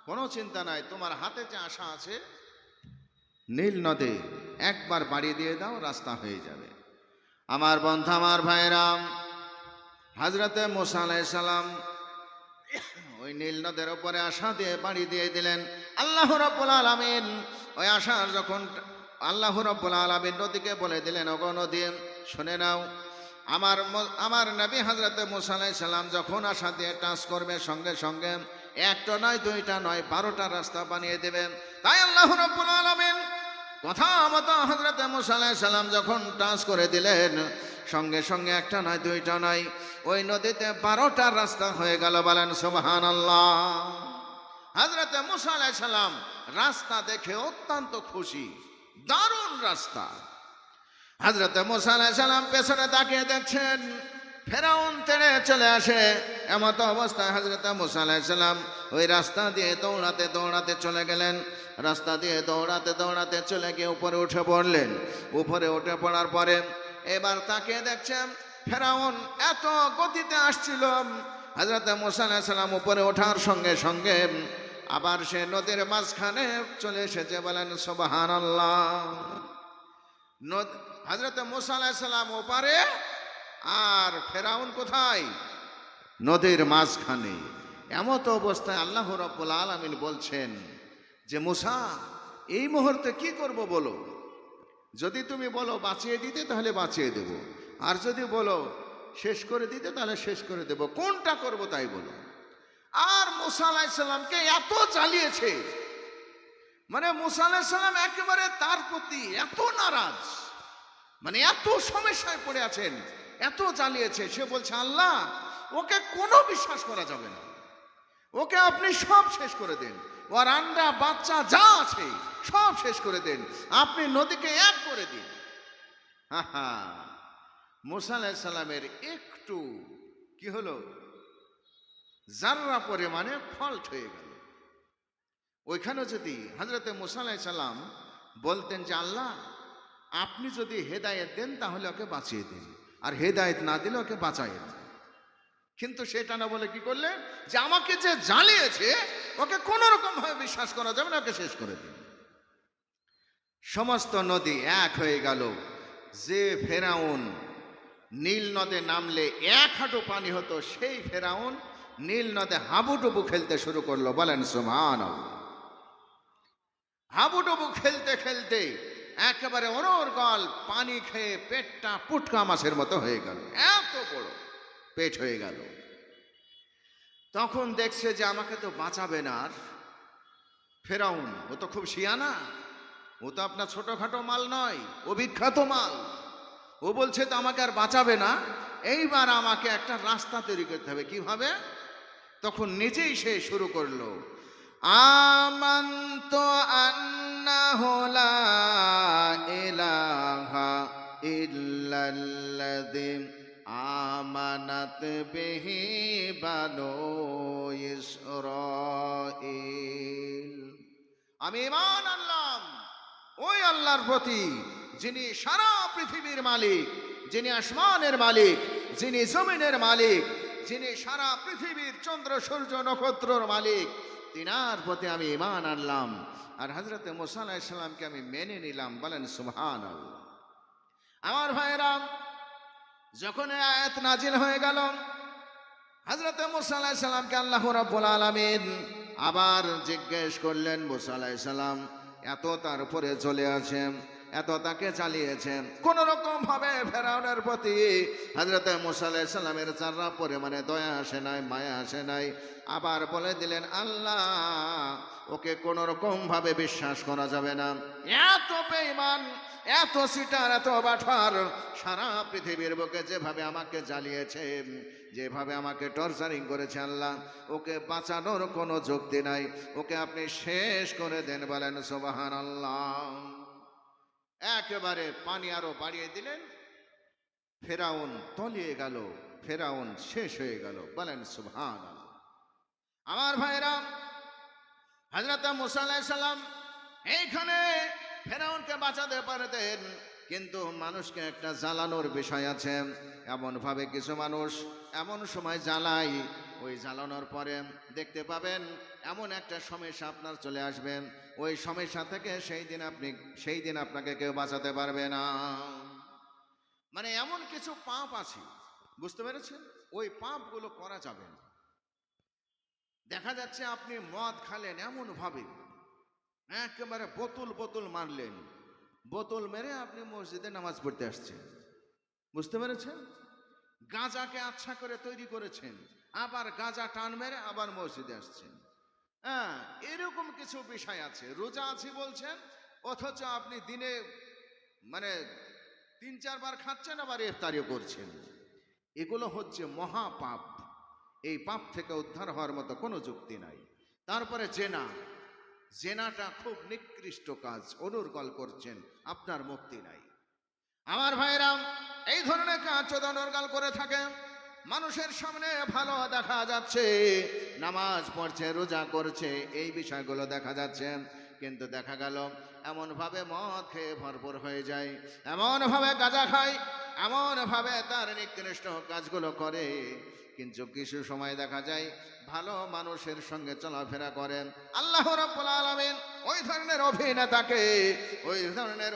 কোনো চিন্তা নাই, তোমার হাতে যে আশা আছে নীল নদে একবার বাড়িয়ে দিয়ে দাও, রাস্তা হয়ে যাবে। আমার বন্ধু, আমার ভাইরাম, হযরতে মুসা আলাইহিস সালাম ওই নীল নদের উপরে আশা দিয়ে বাড়ি দিয়ে দিলেন। আল্লাহ রাব্বুল আলামিন ওই আশা যখন আল্লাহ রাব্বুল আলামিন নদীকে বলে দিলেন, ওগো নদী, শুনে নাও, আমার নবী হযরত মুসা আলাইহিস সালাম যখন আশা দিয়ে টাচ করবে সঙ্গে সঙ্গে একটা নয় দুইটা নয় 12টা রাস্তা বানিয়ে দেবেন। তাই আল্লাহ রাব্বুল আলামিন কথা মতো হযরত মুসা আলাইহিস সালাম যখন টাচ করে দিলেন সঙ্গে সঙ্গে একটা নয় দুইটা নয় ওই নদীতে 12টা রাস্তা হয়ে গেল। বলেন সুবহানাল্লাহ। হযরত মুসা আলাইহিস সালাম রাস্তা দেখে অত্যন্ত খুশি, দারুণ রাস্তা। হযরত মুসা আলাইহিস সালাম পেছনে তাকিয়ে দেখছেন ফেরাউন তেড়ে চলে আসে। এমত অবস্থায় হযরত মুসা আলাইহিস সালাম ওই রাস্তা দিয়ে দৌড়াতে দৌড়াতে চলে গেলেন। রাস্তা দিয়ে দৌড়াতে দৌড়াতে চলে গিয়ে উপরে উঠে পড়লেন। উপরে উঠে পড়ার পরে এবার তাকিয়ে দেখছেন ফেরাউন এত গতিতে আসছিল। হযরত মুসা আলাইহিস সালাম উপরে ওঠার সঙ্গে সঙ্গে আবার সে নদীর মাঝখানে চলে এসেছে। বলেন সুবহানাল্লাহ। হযরত মুসা আলাইহিস সালাম ওপারে আর ফেরাউন কোথায়? নদীর মাঝখানে। এমত অবস্থায় আল্লাহ রাব্বুল আলামিন বলছেন যে মুসা এই মুহূর্তে কি করব বলো? যদি তুমি বলো বাঁচিয়ে দিতে তাহলে বাঁচিয়ে দেব, আর যদি বলো শেষ করে দিতে তাহলে শেষ করে দেব, কোনটা করব তাই বলো। আর মুসা আলাইহিস সালামকে এত জ্বালিয়েছে, মানে মুসা আলাইহিস সালাম একেবারে তার প্রতি এত নারাজ, মানে এত সমস্যায় পড়ে আছেন, এত জ্বালিয়েছে। সে বলছে আল্লাহ ওকে কোনো বিশ্বাস করা যাবে না, ওকে আপনি সব শেষ করে দেন, ওর আন্ডা বাচ্চা যা আছে সব শেষ করে দেন, আপনি নদীকে এক করে দিন। মুসা আলাইহিস সালামের একটু কি হলো, জাররা পরিমাণে ফল্ট হয়ে গেল। ওইখানে যদি হযরতে মুসা আলাইহিস সালাম বলতেন যে আল্লাহ আপনি যদি হেদায়েত দেন তাহলে ওকে বাঁচিয়ে দিন, আর হেদায়েত না দিলে ওকে বাঁচাইয়ে দিন, কিন্তু সেটা না বলে কি করলেন যে আমাকে যে জ্বালিয়েছে ওকে কোনো রকম ভাবে বিশ্বাস করা যাবে না, ওকে শেষ করে দিন। সমস্ত নদী এক হয়ে গেল। যে ফেরাউন নীল নদে নামলে 1 হাঁটু পানি হতো, সেই ফেরাউন নীল নদে হাবুডুবু খেলতে শুরু করলো। বলেন সুবহানাল্লাহ। হাবুডুবু খেলতে খেলতে একেবারে ওর গল পানি খেয়ে পেটটা পুটকা মাছের মতো হয়ে গেল, এত বড় পেট হয়ে গেল। তখন দেখছে যে আমাকে তো বাঁচাবে না আর ফেরাউন, ও তো খুব শিয়ানা, ও তো আপনার ছোটখাটো মাল নয়, ও বিখ্যাত মাল। ও বলছে তো আমাকে আর বাঁচাবে না, এইবার আমাকে একটা রাস্তা তৈরি করতে হবে। কিভাবে? তখন নিজেই সে শুরু করলো, আমানতু আন্নাহু লা ইলাহা ইল্লাল্লাযী আমানাত বিহি বানু ইসরাঈল। আমি ঈমান আনলাম ওই আল্লাহর প্রতি যিনি সারা পৃথিবীর মালিক, যিনি আসমানের মালিক, যিনি জমিনের মালিক, যিনি সারা পৃথিবীর চন্দ্র সূর্য নক্ষত্রর মালিক, তিনার প্রতি আমি ঈমান আনলাম। আর হযরত মুসা আলাইহিস সালামকে আমি মেনে নিলাম। বলেন সুবহানাল্লাহ। আমার ভাইরা, যখন এই আয়াত নাজিল হয়ে গেল, হযরত মুসা আলাইহিস সালামকে আল্লাহ রাব্বুল আলামিন আবার জিজ্ঞেস করলেন, মুসা আলাইহিস সালাম এত তার উপরে চলে আসেন, এত তাকে চালিয়েছেন, কোন রকম ভাবে ফেরাউনের প্রতি হযরত মুসা আলাইহিস সালামের যারা পরিমাণে দয়া আসে নাই, মায়া আসে নাই। আবার বলে দিলেন আল্লাহ ওকে কোন রকম ভাবে বিশ্বাস করা যাবে না, এত বেঈমান, এত সিটার, এত বাটপার, সারা পৃথিবীর বুকে যেভাবে আমাকে জ্বালিয়েছে, যেভাবে আমাকে টর্চারিং করেছে, আল্লাহ ওকে বাঁচানোর কোনো যুক্তি নাই, ওকে আপনি শেষ করে দেন। বলেন সুবহানাল্লাহ। একেবারে পানি আরো বাড়িয়ে দিলেন, ফেরাউন তলিয়ে গেল, ফেরাউন শেষ হয়ে গেল। বলেন সুবহানাল্লাহ। আমার ভাইরা, হযরত মুসা আলাইহিস সালাম এইখানে ফেরাউনকে বাঁচাতে পারতেন, কিন্তু মানুষকে একটা জ্বালানোর বিষয় আছে। এমন ভাবে কিছু মানুষ এমন সময় জ্বালায়, ওই জ্বালানোর পরে দেখতে পাবেন এমন একটা সমস্যা আপনার চলে আসবেন, ওই সমস্যা থেকে সেই দিন আপনাকে কেউ বাঁচাতে পারবে না। মানে এমন কিছু পাপ আছে, বুঝতে পেরেছেন, ওই পাপগুলো করা যাবে না। দেখা যাচ্ছে আপনি মদ খালেন এমন ভাবে, একেবারে বোতল বোতল মারলেন, বোতল মেরে আপনি মসজিদে নামাজ পড়তে আসছেন, বুঝতে পেরেছেন। গাঁজাকে আচ্ছা করে তৈরি করেছেন, আবার গাঁজা টান মেরে আবার মসজিদে আসছেন। হ্যাঁ, এরকম কিছু বিষয় আছে। রোজা আছি বলছেন, অথচ আপনি দিনে মানে 3-4 বার খাচ্ছেন, আবার ইফতারিও করছেন। এগুলো হচ্ছে মহা পাপ। এই পাপ থেকে উদ্ধার হওয়ার মতো কোনো যুক্তি নাই। তারপরে জেনাটা খুব নিকৃষ্ট কাজ, অনুর্গল করছেন, আপনার মুক্তি নাই। আমার ভাইরাম, এই ধরনের কাজ যদি অনুর্গল করে থাকে, মানুষের সামনে ভালো দেখা যাচ্ছে, নামাজ পড়ছে, রোজা করছে, এই বিষয়গুলো দেখা যাচ্ছে, কিন্তু দেখা গেল এমনভাবে মদ খেয়ে ভরপুর হয়ে যায়, এমনভাবে গাঁজা খায়, এমনভাবে তার নিকৃষ্ট কাজগুলো করে, কিন্তু কিছু সময় দেখা যায় ভালো মানুষের সঙ্গে চলাফেরা করেন। আল্লাহ রাব্বুল আলামিন ওই ধরনের অভিনেতাকে, ওই ধরনের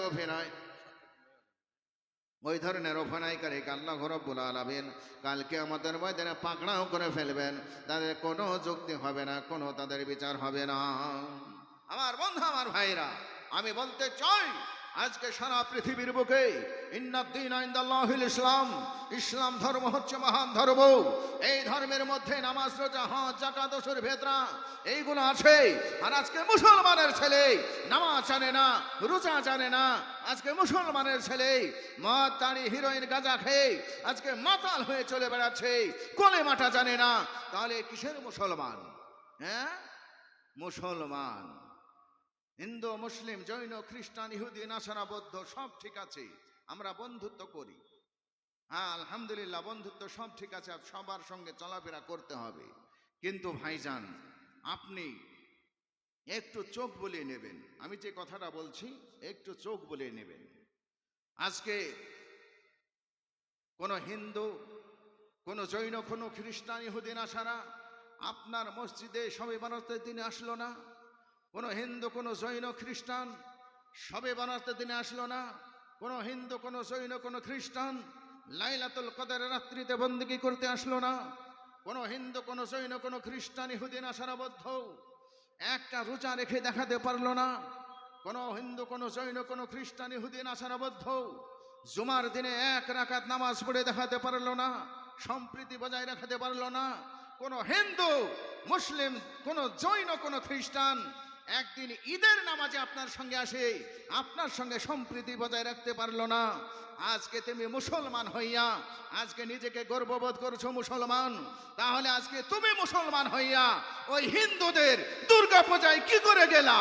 অভিনয়কারীকে আল্লাহ রাব্বুল আলামিন কালকে আমাদের ময়দানে পাকড়াও করে ফেলবেন। তাদের কোনো যুক্তি হবে না, কোনো তাদের বিচার হবে না। আমার বন্ধু, আমার ভাইরা, আমি বলতে চাই, আজকে সারা পৃথিবীর বুকে ইন্নাদ-দীন ইনদাল্লাহিল ইসলাম, ইসলাম ধর্ম হচ্ছে মহান ধর্ম। এই ধর্মের মধ্যে নামাজ, রোজা, হজ, যাকাত, ওসুর ভেতরা এইগুলো আছে। আর আজকে মুসলমানের ছেলে নামাজ জানে না, রোজা জানে না। আজকে মুসলমানের ছেলে মদ, তাড়ি, হিরোইন, গাঁজা খেয়ে আজকে মাতাল হয়ে চলে বেড়াচ্ছে, কলেমাটা জানে না। তাহলে কিসের মুসলমান? হ্যাঁ, মুসলমান হিন্দু, মুসলিম, জৈন, খ্রিস্টান, ইহুদি, নাসারা, বৌদ্ধ সব ঠিক আছে, আমরা বন্ধুত্ব করি। হ্যাঁ, আলহামদুলিল্লাহ, বন্ধুত্ব সব ঠিক আছে, সবার সঙ্গে চলাফেরা করতে হবে। কিন্তু ভাইজান, আপনি একটু চোখ বুলিয়ে নেবেন, আমি যে কথাটা বলছি একটু চোখ বুলিয়ে নেবেন। আজকে কোনো হিন্দু, কোনো জৈন, কোনো খ্রিস্টান, ইহুদি, নাসারা আপনার মসজিদে শবে বরাতের দিনে আসলো না। কোনো হিন্দু, কোনো জৈন, খ্রিস্টান শবে বরাতের দিনে আসলো না। কোনো হিন্দু, কোনো জৈন, কোনো খ্রিস্টান লাইলাতুল কদরের রাত্রিতে বন্দেগী করতে আসলো না। কোনো হিন্দু, কোনো জৈন, কোনো খ্রিস্টান, ইহুদি, নাসারা, বৌদ্ধ একটা রোজা রেখে দেখাতে পারলো না। কোনো হিন্দু, কোনো জৈন, কোনো খ্রিস্টান, ইহুদি, নাসারা, বৌদ্ধ জুমার দিনে 1 রাকাত নামাজ পড়ে দেখাতে পারলো না, সম্প্রীতি বজায় রাখতে পারলো না। কোনো হিন্দু, মুসলিম, কোনো জৈন, কোনো খ্রিস্টান একদিন ঈদের নামাজে আপনার সঙ্গে আসে, আপনার সঙ্গে সম্প্রীতি বজায় রাখতে পারলো না। আজকে তুমি মুসলমান হইয়া আজকে নিজেকে গর্ববোধ করছো মুসলমান, তাহলে আজকে তুমি মুসলমান হইয়া ওই হিন্দুদের দুর্গা পূজায় কি করে গেলা?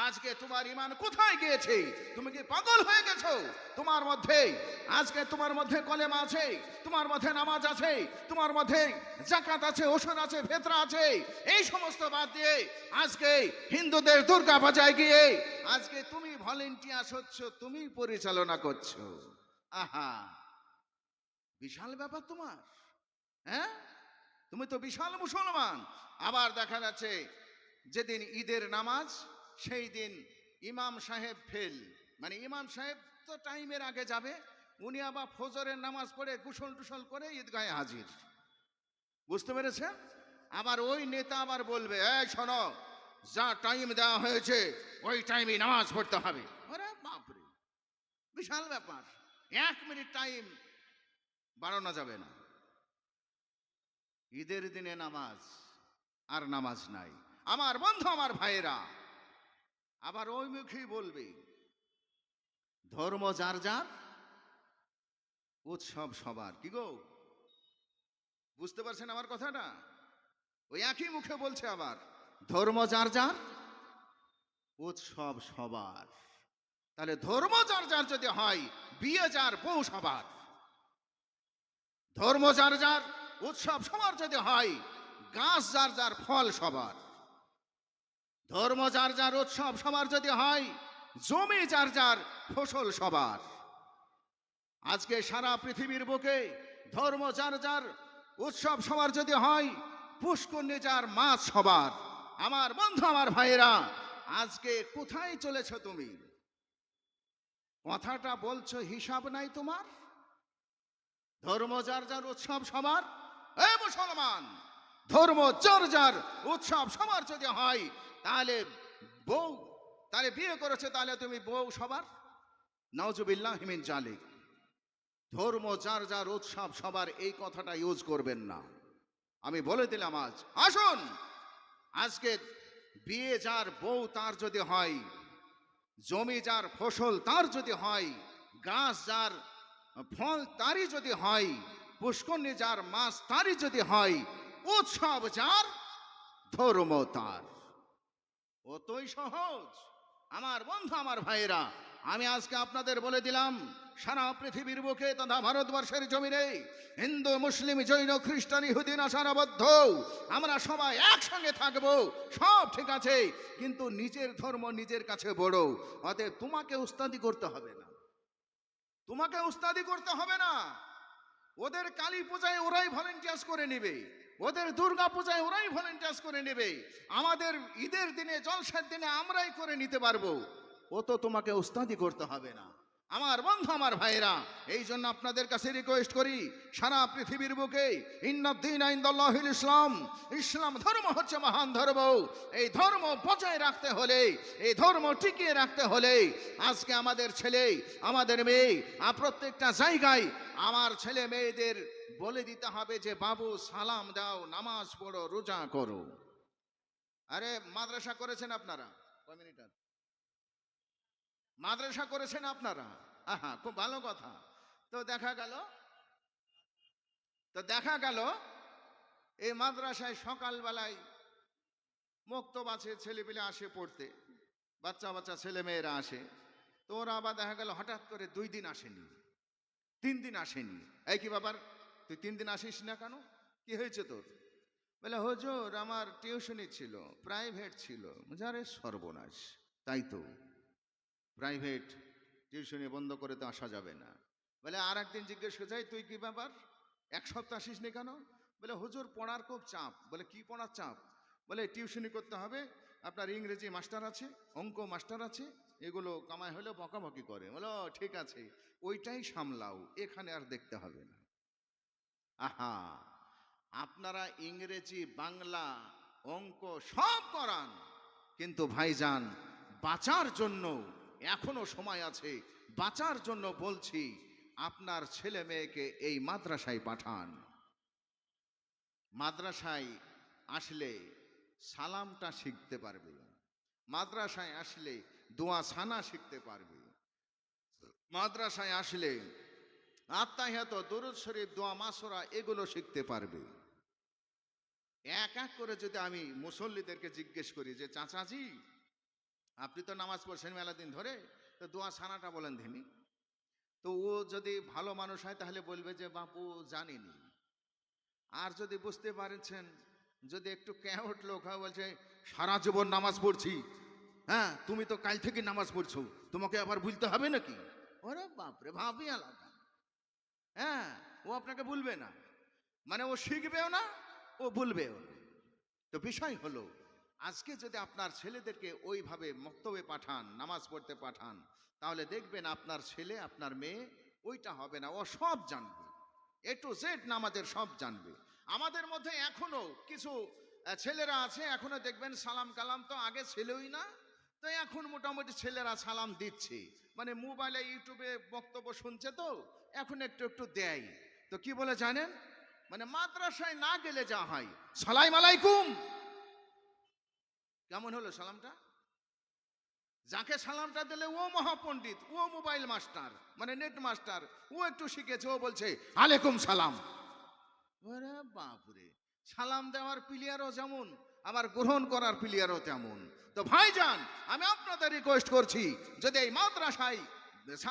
আজকে তোমার ঈমান কোথায় গিয়েছে? তুমি কি পাগল হয়ে গেছো? তোমার মধ্যে আজকে তোমার মধ্যে কলেমা আছে, তোমার মধ্যে নামাজ আছে, তোমার মধ্যে যাকাত আছে, ওসর আছে, ফিতরা আছে, এই সমস্ত বাদ দিয়ে আজকে হিন্দুদের দুর্গা পূজায় গিয়ে আজকে তুমি ভলেন্টিয়ার হচ্ছ, তুমি পরিচালনা করছো। আহা, বিশাল ব্যাপার তোমার। হ্যাঁ, তুমি তো বিশাল মুসলমান। আবার দেখা যাচ্ছে যেদিন ঈদের নামাজ সেই দিন ইমাম সাহেব ফেল, মানে ইমাম সাহেব তো টাইমের আগে যাবে, উনি আবার ফজরের নামাজ পড়ে গোসল টুসল করে ঈদগাহে হাজির। বুঝতে পেরেছেন? আবার ওই নেতা আবার বলবে, এই শোনো, যা টাইম দেওয়া হয়েছে ওই টাইমে নামাজ পড়তে হবে। আরে বাপরে, বিশাল ব্যাপার। 1 মিনিট টাইম বাড়ানো যাবে না। ঈদের দিনে নামাজ আর নামাজ নাই। আমার বন্ধু, আমার ভাইয়েরা, আবার ওই মুখেই বলবে ধর্ম যার যার, উৎসব সবার। কি গো, বুঝতে পারছেন আমার কথাটা? ওই একই মুখে বলছে আবার ধর্ম যার যার, উৎসব সবার। তাহলে ধর্ম যার যার যদি হয়, বিয়ে যার, বউ সবার। ধর্ম যার যার, উৎসব সবার যদি হয়, গাছ যার যার, ফল সবার। ধর্ম যার যার, উৎসব সবার যদি হয়, জমি যার যার, ফসল সবার। আজকে সারা পৃথিবীর বুকে ধর্ম যার যার, উৎসব সবার যদি হয়, পুষ্করণী যার, মাছ সবার। আমার বন্ধু, আমার ভাইয়েরা, আজকে কোথায় চলেছ তুমি? কথাটা বলছো, হিসাব নাই তোমার? ধর্ম যার যার, উৎসব সবার। এই মুসলমান, ধর্ম যার যার, উৎসব সবার যদি হয়, তাহলে বউ, তাহলে বিয়ে করেছে, তাহলে তুমি বউ সবার। নাউজুবিল্লাহি মিন জালিক। ধর্ম যার যার উৎসব সবার, এই কথাটা ইউজ করবেন না। আমি বলে দিলাম আজ আসুন, আজকে বিয়ে যার বউ তার যদি হয়, জমি যার ফসল তার যদি হয়, গাছ যার ফল তারই যদি হয়, পুষ্করণী যার মাছ তারই যদি হয়, উৎসব যার ধর্ম তার। অতই সহজ আমার বন্ধু, আমার ভাইয়েরা। আমি আজকে আপনাদের বলে দিলাম, সারা পৃথিবীর বুকে তথা ভারতবর্ষের জমিনে হিন্দু, মুসলিম, জৈন, খ্রিস্টান, ইহুদি, নাসারা, বৌদ্ধ আমরা সবাই একসঙ্গে থাকবো, সব ঠিক আছে, কিন্তু নিজের ধর্ম নিজের কাছে বড়। অতএব তোমাকে উস্তাদি করতে হবে না, তোমাকে উস্তাদি করতে হবে না। ওদের কালী পূজায় ওরাই ভলেন্টিয়ার্স করে নেবে, ওদের দুর্গা পূজায় ওরাই ভলেন্টিয়ার্স করে নেবে, আমাদের ঈদের দিনে, জলসার দিনে আমরাই করে নিতে পারবো। ও তো তোমাকে উস্তাদি করতে হবে না আমার বন্ধু, আমার ভাইরা। এই জন্য আপনাদের কাছে রিকোয়েস্ট করি, সারা পৃথিবীর বুকে ইন্নাদ্দীনা ইনদাল্লাহিল ইসলাম, ইসলাম ধর্ম হচ্ছে মহান ধর্ম। এই ধর্ম বজায় রাখতে হলে, এই ধর্ম টিকিয়ে রাখতে হলে আজকে আমাদের ছেলে, আমাদের মেয়ে, প্রত্যেকটা জায়গায় আমার ছেলে মেয়েদের বলে দিতে হবে যে বাবু সালাম দাও, নামাজ পড়ো, রোজা করো। আরে মাদ্রাসা করেছেন আপনারা? কয় মিনিট? মাদ্রাসা করেছেন আপনারা? আহা, খুব ভালো কথা। তো দেখা গেল এই মাদ্রাসায় সকালবেলায় মক্তব আছে, ছেলেপেলে আসে পড়তে, বাচ্চা ছেলে মেয়েরা আসে। তো ওরা আবার দেখা গেল হঠাৎ করে 2 দিন আসেনি, 3 দিন আসেনি। এই কি ব্যাপার, তুই 3 দিন আসিস না কেন, কি হয়েছে তোর? বলে হুজুর আমার টিউশনি ছিল, প্রাইভেট ছিল। যারে সর্বনাশ, তাই তো প্রাইভেট টিউশনি বন্ধ করে তো আসা যাবে না। বলে আর একদিন জিজ্ঞেস করে যাই, তুই কি ব্যাপার 1 সপ্তাহ আসিস নি কেন? বলে হুজুর পড়ার খুব চাপ। বলে কি পড়ার চাপ? বলে টিউশনি করতে হবে, আপনার ইংরেজি মাস্টার আছে, অঙ্ক মাস্টার আছে, এগুলো কামাই হলে বকাবকি করে। বলো ঠিক আছে, ওইটাই সামলাও, এখানে আর দেখতে হবে না। আহা, আপনারা ইংরেজি, বাংলা, অঙ্ক সব করান, কিন্তু ভাইজান বাঁচার জন্য এখনো সময় আছে। বাঁচার জন্য বলছি, আপনার ছেলে মেয়েকে এই মাদ্রাসায় পাঠান। মাদ্রাসায় আসলে সালামটা শিখতে পারবে, মাদ্রাসায় আসলে দোয়া সানা শিখতে পারবে, মাদ্রাসায় আসলে আত্মাহিয়াত, দরুদ শরীফ, দোয়া মাসরা এগুলো শিখতে পারবে। এক এক করে যদি আমি মুসল্লিদেরকে জিজ্ঞেস করি যে চাচাজি আপনি তো নামাজ পড়ছেন মেলা দিন ধরে, তো দোয়া সানাটা বলেন ধিনি, তো ও যদি ভালো মানুষ হয় তাহলে বলবে যে বাপু জানিনি। আর যদি বুঝতে পারছেন, যদি একটু ক্যাওট লোক হয়, বলছে সারা জীবন নামাজ পড়ছি, হ্যাঁ তুমি তো কাল থেকে নামাজ পড়ছো, তোমাকে আবার ভুলতে হবে নাকি? ওরে বাপরে, ভাবই আলাদা। হ্যাঁ, ও আপনাকে ভুলবে না, মানে ও শিখবেও না, ও ভুলবেও না। তো বিষয় হলো, আজকে যদি আপনার ছেলেদেরকে ওইভাবে মক্তবে পাঠান, নামাজ পড়তে পাঠান, তাহলে দেখবেন আপনার ছেলে, আপনার মেয়ে ওইটা হবে না, ও সব জানবে, এ টু জেড নামাজের সব জানবে। আমাদের মধ্যে এখনো কিছু ছেলেরা আছে, এখনো দেখবেন সালাম কালাম তো আগে ছেলেই না, তো এখন মোটামুটি ছেলেরা সালাম দিচ্ছে, মানে মোবাইলে ইউটিউবে বক্তব্য শুনছে, তো এখন একটু একটু দেয়। তো কি বলে জানেন, মানে মাদ্রাসায় না গেলে যা হয়, সালাম আলাইকুম, কেমন হলো সালামটা? যাকে সালামটা দিলে ও মহাপণ্ডিত, ও মোবাইল মাস্টার, মানে নেট মাস্টার, ও একটু শিখেছে, ও বলছে আলাইকুম সালাম। ওরে বাপরে, সালাম দেওয়ার প্লেয়ারও যেমন, আবার গ্রহণ করার প্লেয়ারও তেমন। তো ভাইজান, আমি আপনাদের রিকোয়েস্ট করছি, যদি এই মাদ্রাসায়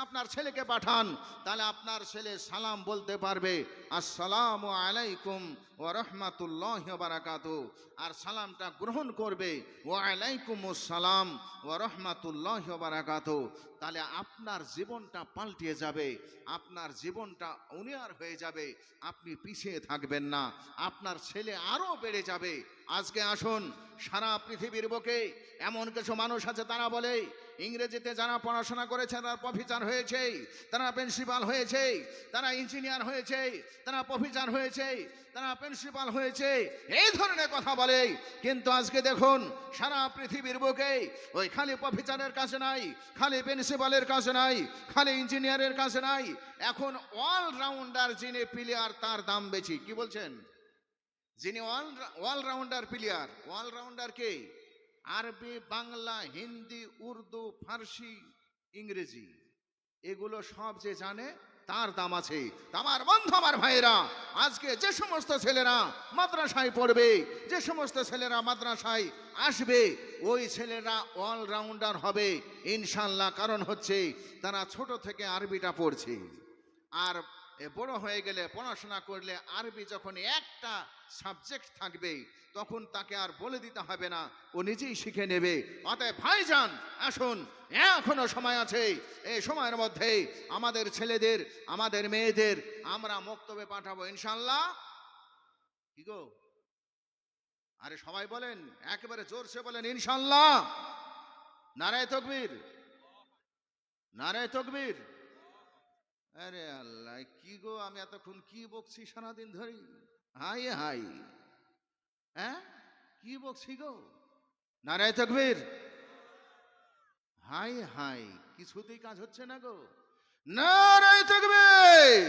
আপনার ছেলেকে পাঠান, তাহলে আপনার ছেলে সালাম বলতে পারবে আসসালামু আলাইকুম ওয়া রাহমাতুল্লাহি ওয়া বারাকাতুহু, আর সালামটা গ্রহণ করবে ওয়া আলাইকুমুস সালাম ওয়া রাহমাতুল্লাহি ওয়া বারাকাতুহু। তাহলে আপনার জীবনটা পাল্টিয়ে যাবে, আপনার জীবনটা উনিয়ার হয়ে যাবে, আপনি পিছিয়ে থাকবেন না, আপনার ছেলে আরো বেড়ে যাবে। আজকে আসুন, সারা পৃথিবীর বুকে এমন কিছু মানুষ আছে, তারা বলে ইংরেজিতে যারা পড়াশোনা করেছে তারা প্রফেসর হয়েছে, তারা প্রিন্সিপাল হয়েছে, তারা ইঞ্জিনিয়ার হয়েছে, তারা প্রফেসর হয়েছে, তারা প্রিন্সিপাল হয়েছে, এই ধরনের কথা বলে। কিন্তু আজকে দেখুন সারা পৃথিবীর বুকে ওই খালি প্রফেসরের কাছে নাই, খালি প্রিন্সিপালের কাছে নাই, খালি ইঞ্জিনিয়ারের কাছে নাই, এখন অলরাউন্ডার যিনি প্লেয়ার তার দাম বেশি। কি বলছেন? যিনি অলরাউন্ডার প্লেয়ার, অলরাউন্ডার কে? আরবি, বাংলা, হিন্দি, উর্দু, ফার্সি, ইংরেজি, এগুলো সব যে জানে তার দাম আছে। আমার বন্ধু, আমার ভাইয়েরা, আজকে যে সমস্ত ছেলেরা মাদ্রাসায় পড়বে, যে সমস্ত ছেলেরা মাদ্রাসায় আসবে, ওই ছেলেরা অলরাউন্ডার হবে ইনশাল্লাহ। কারণ হচ্ছে তারা ছোট থেকে আরবিটা পড়ছে, আর বড় হয়ে গেলে পড়াশোনা করলে আরবি যখন একটা সাবজেক্ট থাকবে তখন তাকে আর বলে দিতে হবে না, ও নিজেই শিখে নেবে। অতএব ভাইজান আসুন, এখনো সময় আছে, এই সময়ের মধ্যে আমাদের ছেলেদের, আমাদের মেয়েদের আমরা মক্তবে পাঠাবো ইনশাল্লাহ। কি গো, আরে সবাই বলেন, একেবারে জোরসে বলেন ইনশাল্লাহ। নারায়ে তাকবীর, নারায়ে তাকবীর। আরে আল্লাহ, কি গো, আমি এতক্ষণ কি বকছি সারাদিন ধরে? হাই হাই, হ্যাঁ কি বকছি গো? নারায়ে তাকবীর। হাই হাই, কিছুতেই কাজ হচ্ছে না গো। নারায়ে তাকবীর।